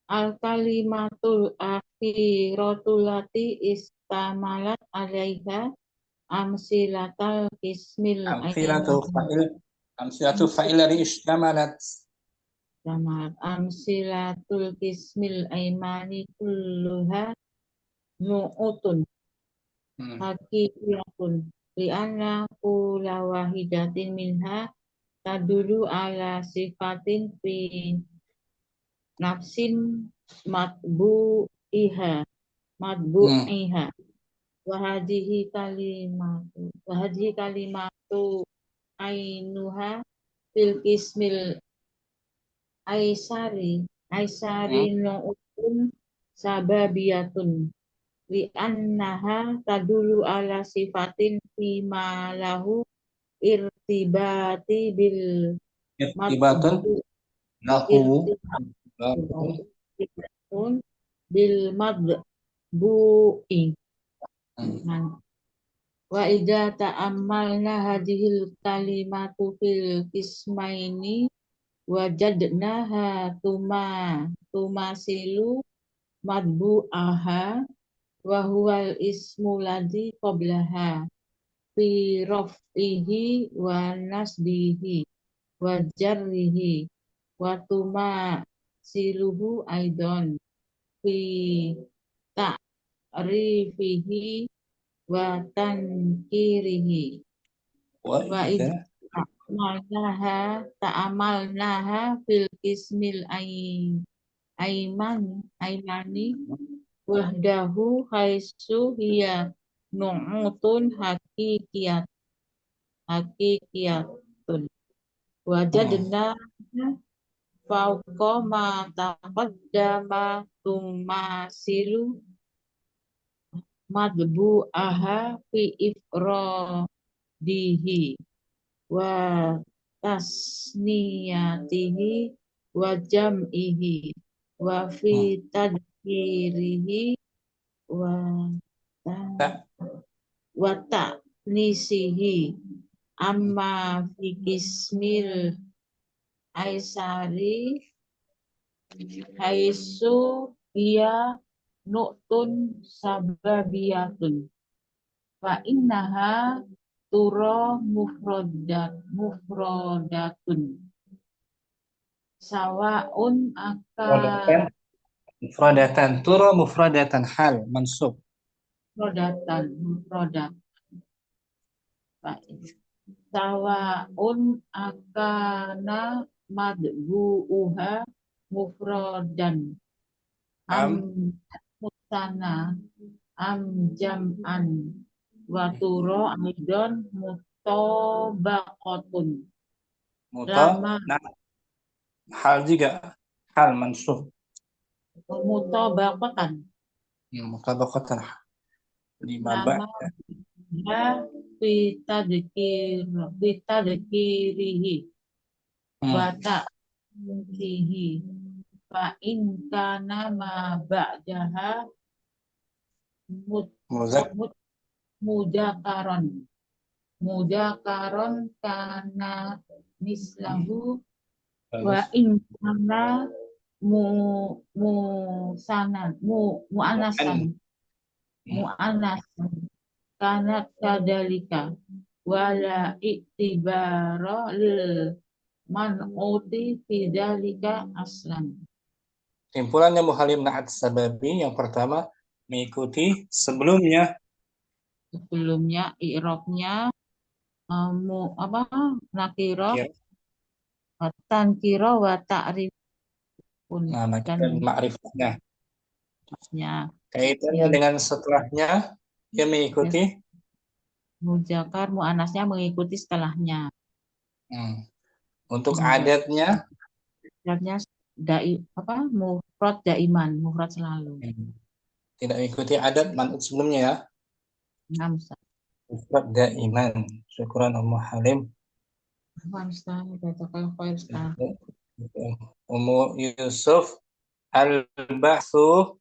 [SPEAKER 4] al-kalimatul akhiratulati istamalat alaiha amsilatal ismil
[SPEAKER 1] amsilatu fa'il dari istamalat
[SPEAKER 4] amsilatul ismil aimani kulluha nu'utun hakikiyatun li'anna kula wahidatin minha tadulu ala sifatin fi nafsin matbu'iha wahadihi kalimatu ainuha fil ismil aisari nu'utun sababiyatun li annaha tadulu ala sifatin fi ma lahu irtibati bil bil madbu'i. Wa idza ta'ammalna hadhil kalimatu fil ismaini wajadnaha tumasilu madbu'aha wa huwal ismu ladzi qablaha fi raf'ihi wa nasbihi wa jarrihi wa siluhu aidon fi ta'rifihi wa tankirihi wa
[SPEAKER 1] وإذا
[SPEAKER 4] ta'amalnaha fil kismil aimani wahdahu haitsu hiya nu'utun hakikiyatun wajadna fauqa ma taqaddama tumasilu madbu'aha fi ifradihi wa tasniyatihi wa jam'ihi wa fi tadkirihi wa wa ta'nisihi amma fi kismil aisari haisu ia nu'tun sababiyatun fa innaha tura mufrodatun sawaun
[SPEAKER 1] مفردة مفردة ترى مفردة حال منصوب
[SPEAKER 4] mufrodat sawaun akana madbu'uha mufrodan am mutana am jam'an wa turo aidon mutobaqotun lama
[SPEAKER 1] nah, hal juga hal mansub
[SPEAKER 4] mutobaqotan
[SPEAKER 1] mutabaqatan lima
[SPEAKER 4] lama ya fitadkirihi wa ta'nisihi fa in kana ma ba'daha mudakaron kana mislahu wa in kana mu'anasan kana kadalika wala iktibara lil man'uti fidalika aslan.
[SPEAKER 1] Simpulannya muhalim na'at sababi yang pertama mengikuti sebelumnya
[SPEAKER 4] i'rabnya nakiro tankiro wa ta'rif
[SPEAKER 1] dan ma'rifahnya kaitannya
[SPEAKER 4] yang
[SPEAKER 1] dengan setelahnya dia mengikuti
[SPEAKER 4] mujakar mu'anasnya mengikuti setelahnya.
[SPEAKER 1] Untuk adatnya
[SPEAKER 4] mufrad daiman, mufrad selalu.
[SPEAKER 1] Tidak mengikuti adat man'ut sebelumnya ya. Mufrad daiman. Syukuran Ummu Halim. Ummu Yusuf al-bahsu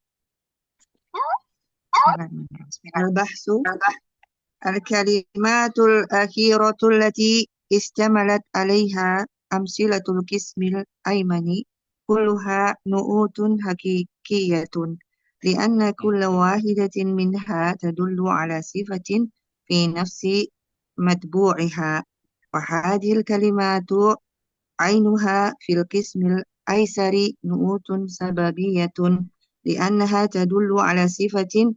[SPEAKER 8] al-kalimatul akhiratul lati istamalat alaiha amsilatul kismil aimani kulluha nu'utun hakikiyatun lianna kulla wahidatin minha tadullu ala sifatin fi nafsi matbu'iha wa hadhil kalimatu ainuha fil kismil aisari nu'utun sababiyatun liannaha tadullu ala sifatin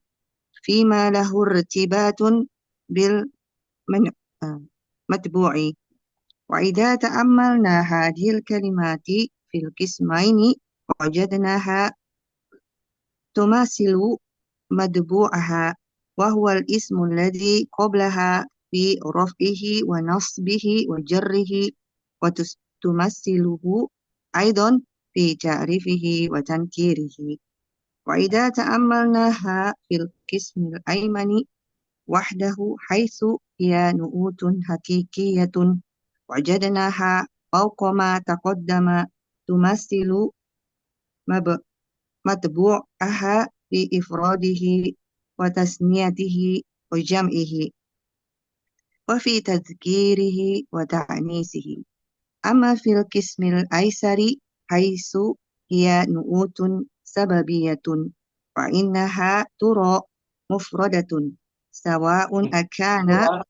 [SPEAKER 8] fima lahu irtibatun bil matbu'i wa idza ta'ammalna hadhil kalimati fil qismaini wajadnaha tumasilu madbu'aha wa huwa al-ismu alladhi qablaha fi raf'ihi wa nasbihi wa jarrihi wa tumasiluhu aidan fi ta'rifihi wa tankirihi wa idza ta'ammalnaha fil qismil aymani wahdahu haitsu hiya nu'utun hakikiyatun wajadnaha fawqa ma taqaddama tumasilu matbu'aha fi ifradihi wa tasniyatihi wa jam'ihi wa fi tadhkirihi wa ta'nisihi amma fil qismil aisari haitsu hiya nu'utun sababiyatun wa innaha tura mufradatun sawa'un akana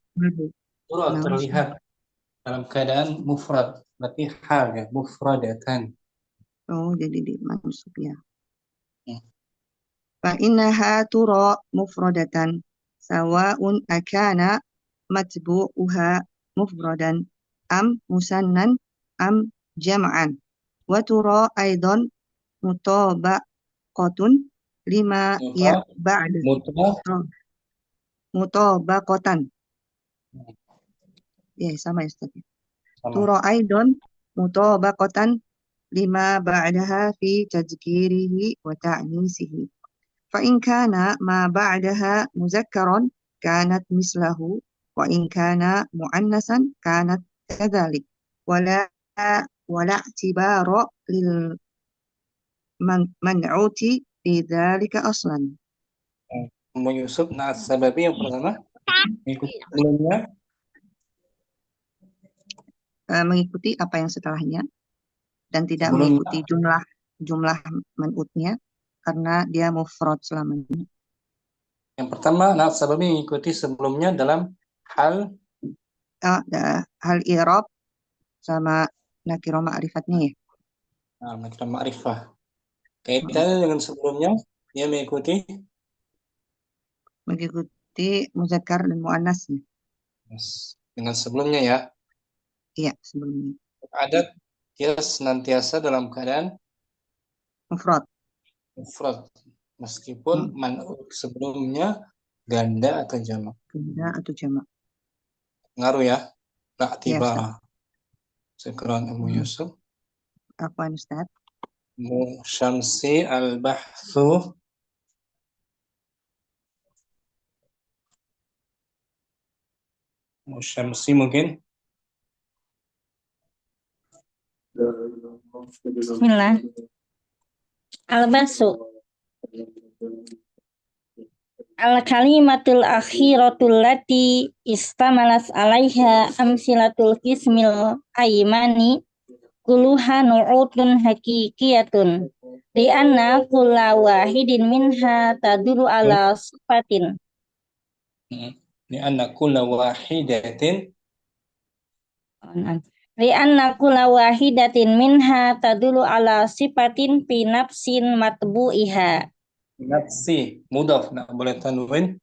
[SPEAKER 1] terlihat dalam keadaan mufrad berarti hal ya mufradatan
[SPEAKER 8] Oh, jadi di mansub ya.
[SPEAKER 1] Hmm.
[SPEAKER 8] Fa innaha tura mufradatan sawa'un akana matbu'uha mufradan am musannan am jam'an. Wa tura aidan mutabaqatun lima ya
[SPEAKER 1] Muta,
[SPEAKER 8] ba'da.
[SPEAKER 1] muta,
[SPEAKER 8] Oh, mutabaqatan. Ya, sama ya Ustaz.
[SPEAKER 1] sama.
[SPEAKER 8] Tura aidan mutabaqatan lima ba'daha fi tadhkirihi wa ta'nisihi. فإن كان ما بعدها مذكرا كانت مثله وإن كان مؤنثا كانت كذلك ولا اعتبار للمنعوت في ذلك أصلا.
[SPEAKER 1] Ummu Yusuf, naat sababi yang pertama mengikuti sebelumnya.
[SPEAKER 8] Mengikuti apa yang setelahnya dan tidak
[SPEAKER 1] Sebelumnya
[SPEAKER 8] mengikuti jumlah man'utnya karena dia mufrad selamanya.
[SPEAKER 1] yang pertama naat sababi mengikuti sebelumnya dalam hal
[SPEAKER 8] Hal i'rab sama nakiro ma'rifatnya ya.
[SPEAKER 1] nakirah ma'rifah. Kaitannya dengan sebelumnya dia mengikuti
[SPEAKER 8] muzakkar dan muannasnya.
[SPEAKER 1] dengan sebelumnya ya.
[SPEAKER 8] Iya, sebelumnya.
[SPEAKER 1] Adat dia senantiasa dalam keadaan
[SPEAKER 8] Mufrad.
[SPEAKER 1] Meskipun man'ut sebelumnya ganda atau jamak.
[SPEAKER 8] Ganda atau jamak.
[SPEAKER 1] Ngaruh ya. La
[SPEAKER 8] Ya,
[SPEAKER 1] tibara.
[SPEAKER 8] Ustaz.
[SPEAKER 1] Sekarang Ummu Yusuf.
[SPEAKER 8] Apa Ustaz?
[SPEAKER 1] Syamsi al-bahthu Syamsi mungkin.
[SPEAKER 5] Bismillah. Al-basu. Al-kalimatul akhiratul lati istamalas alaiha amsilatul kismil aymani kuluha nu'utun hakikiyatun li'anna kulla wahidin minha taduru ala sifatin
[SPEAKER 1] Li'anna kulla wahidatin
[SPEAKER 5] li'anna kulla wahidatin minha tadulu ala sifatin fi nafsin matbu'iha
[SPEAKER 1] nafsi mudaf, nak boleh tanwin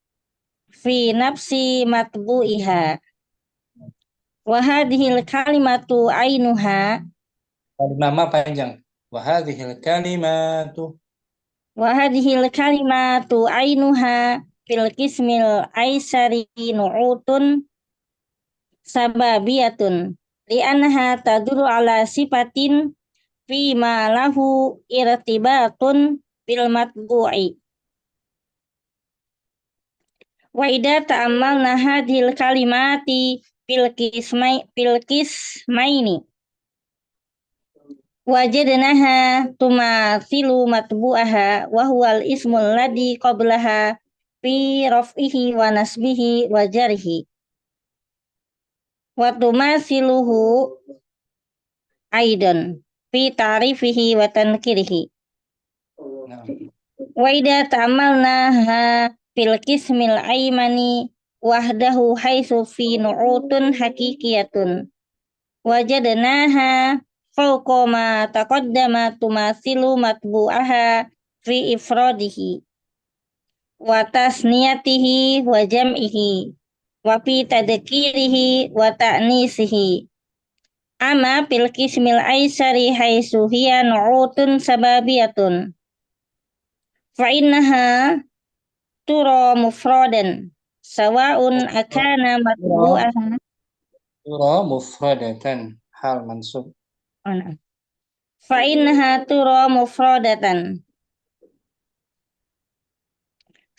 [SPEAKER 5] fi nafsi matbu'iha wa hadhil kalimatu ainuha
[SPEAKER 1] nama panjang wa hadhil kalimatu
[SPEAKER 5] ainuha fil kismil aisari nu'utun sababiyatun li'annaha tadulu ala sifatin fi ma lahu irtibatun bil matbu'i wa idza ta'ammalna hadhil kalimati fil kismaini wajadnaha tumathilu matbu'aha wa huwal ismul ladhi qablaha fi raf'ihi wa nasbihi wa jarhi wa tumathiluhu aidan fi ta'rifihi wa tankirihi wa idza ta'ammalnaha fil kismil aymani wahdahu haitsu fi nu'utun hakikiyatun wajadnaha fawqa ma taqaddama tumathilu matbu'aha fi ifradihi wa tasniyatihi wa jam'ihi wa fi tadkirihi wa ta'nisihi amma fil kismil aisari haitsu hiya nu'utun sababiyatun fa innaha tura mufradan sawa'un akana matbu'aha
[SPEAKER 1] tura mufradatan hal mansub
[SPEAKER 5] fa innaha tura mufradatan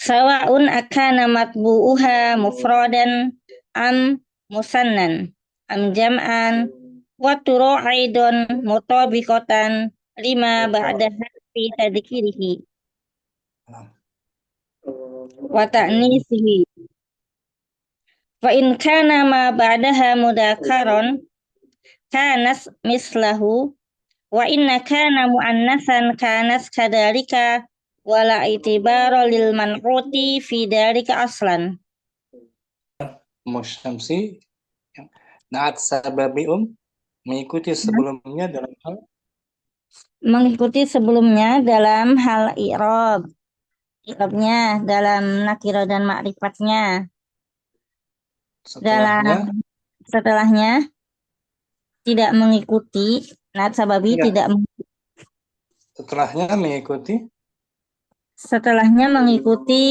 [SPEAKER 5] sawa'un akana matbu'uha mufradan am musannan am jam'an wa tura aidan mutabiqatan lima ba'daha fi tadkirihi wa ta'nisihi fa in kana ma ba'daha mudakaron kanas mislahu wa inna kana mu'annasan kanas kadalika wala itibara lil man'uti fi dalika aslan.
[SPEAKER 1] Syamsi naat sababi mengikuti sebelumnya dalam hal
[SPEAKER 5] Mengikuti sebelumnya dalam hal i'rab. I'rabnya dalam nakirah dan ma'rifatnya.
[SPEAKER 1] Setelahnya,
[SPEAKER 5] Dalam setelahnya tidak mengikuti, na'at sababi
[SPEAKER 1] enggak.
[SPEAKER 5] tidak
[SPEAKER 1] Setelahnya mengikuti
[SPEAKER 5] setelahnya mengikuti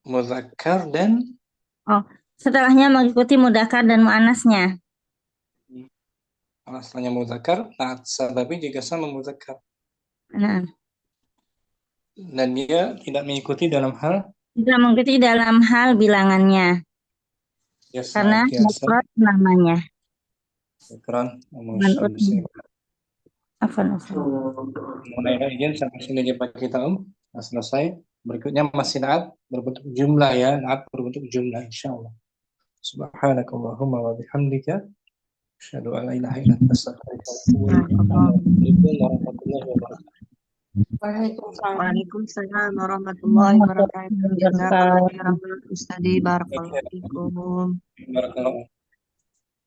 [SPEAKER 1] muzakkar dan
[SPEAKER 5] setelahnya mengikuti mudzakkar dan muannasnya.
[SPEAKER 1] asalnya muzakkar, na'at sababi juga sama muzakkar.
[SPEAKER 5] Nah,
[SPEAKER 1] Dan dia tidak mengikuti dalam hal
[SPEAKER 5] tidak mengikuti dalam hal bilangannya
[SPEAKER 1] dia
[SPEAKER 5] karena
[SPEAKER 1] senantiasa
[SPEAKER 5] mufrad namanya.
[SPEAKER 1] Syukran.
[SPEAKER 5] Man'ut. Afwan.
[SPEAKER 1] Mengenai izin sampai sini jumpa kita selesai. Berikutnya masih naat berbentuk jumlah ya, naat berbentuk jumlah insyaallah. Subhanakallahumma wa bihamdika asyhadu an la ilaha illa anta astaghfiruka wa atubu ilaik. Assalamualaikum warahmatullahi wabarakatuh.
[SPEAKER 8] Waalaikumsalam warahmatullahi wabarakatuh. Jazakallahu khairan Ustadi, barakallahu fikum.
[SPEAKER 1] Barakallahu.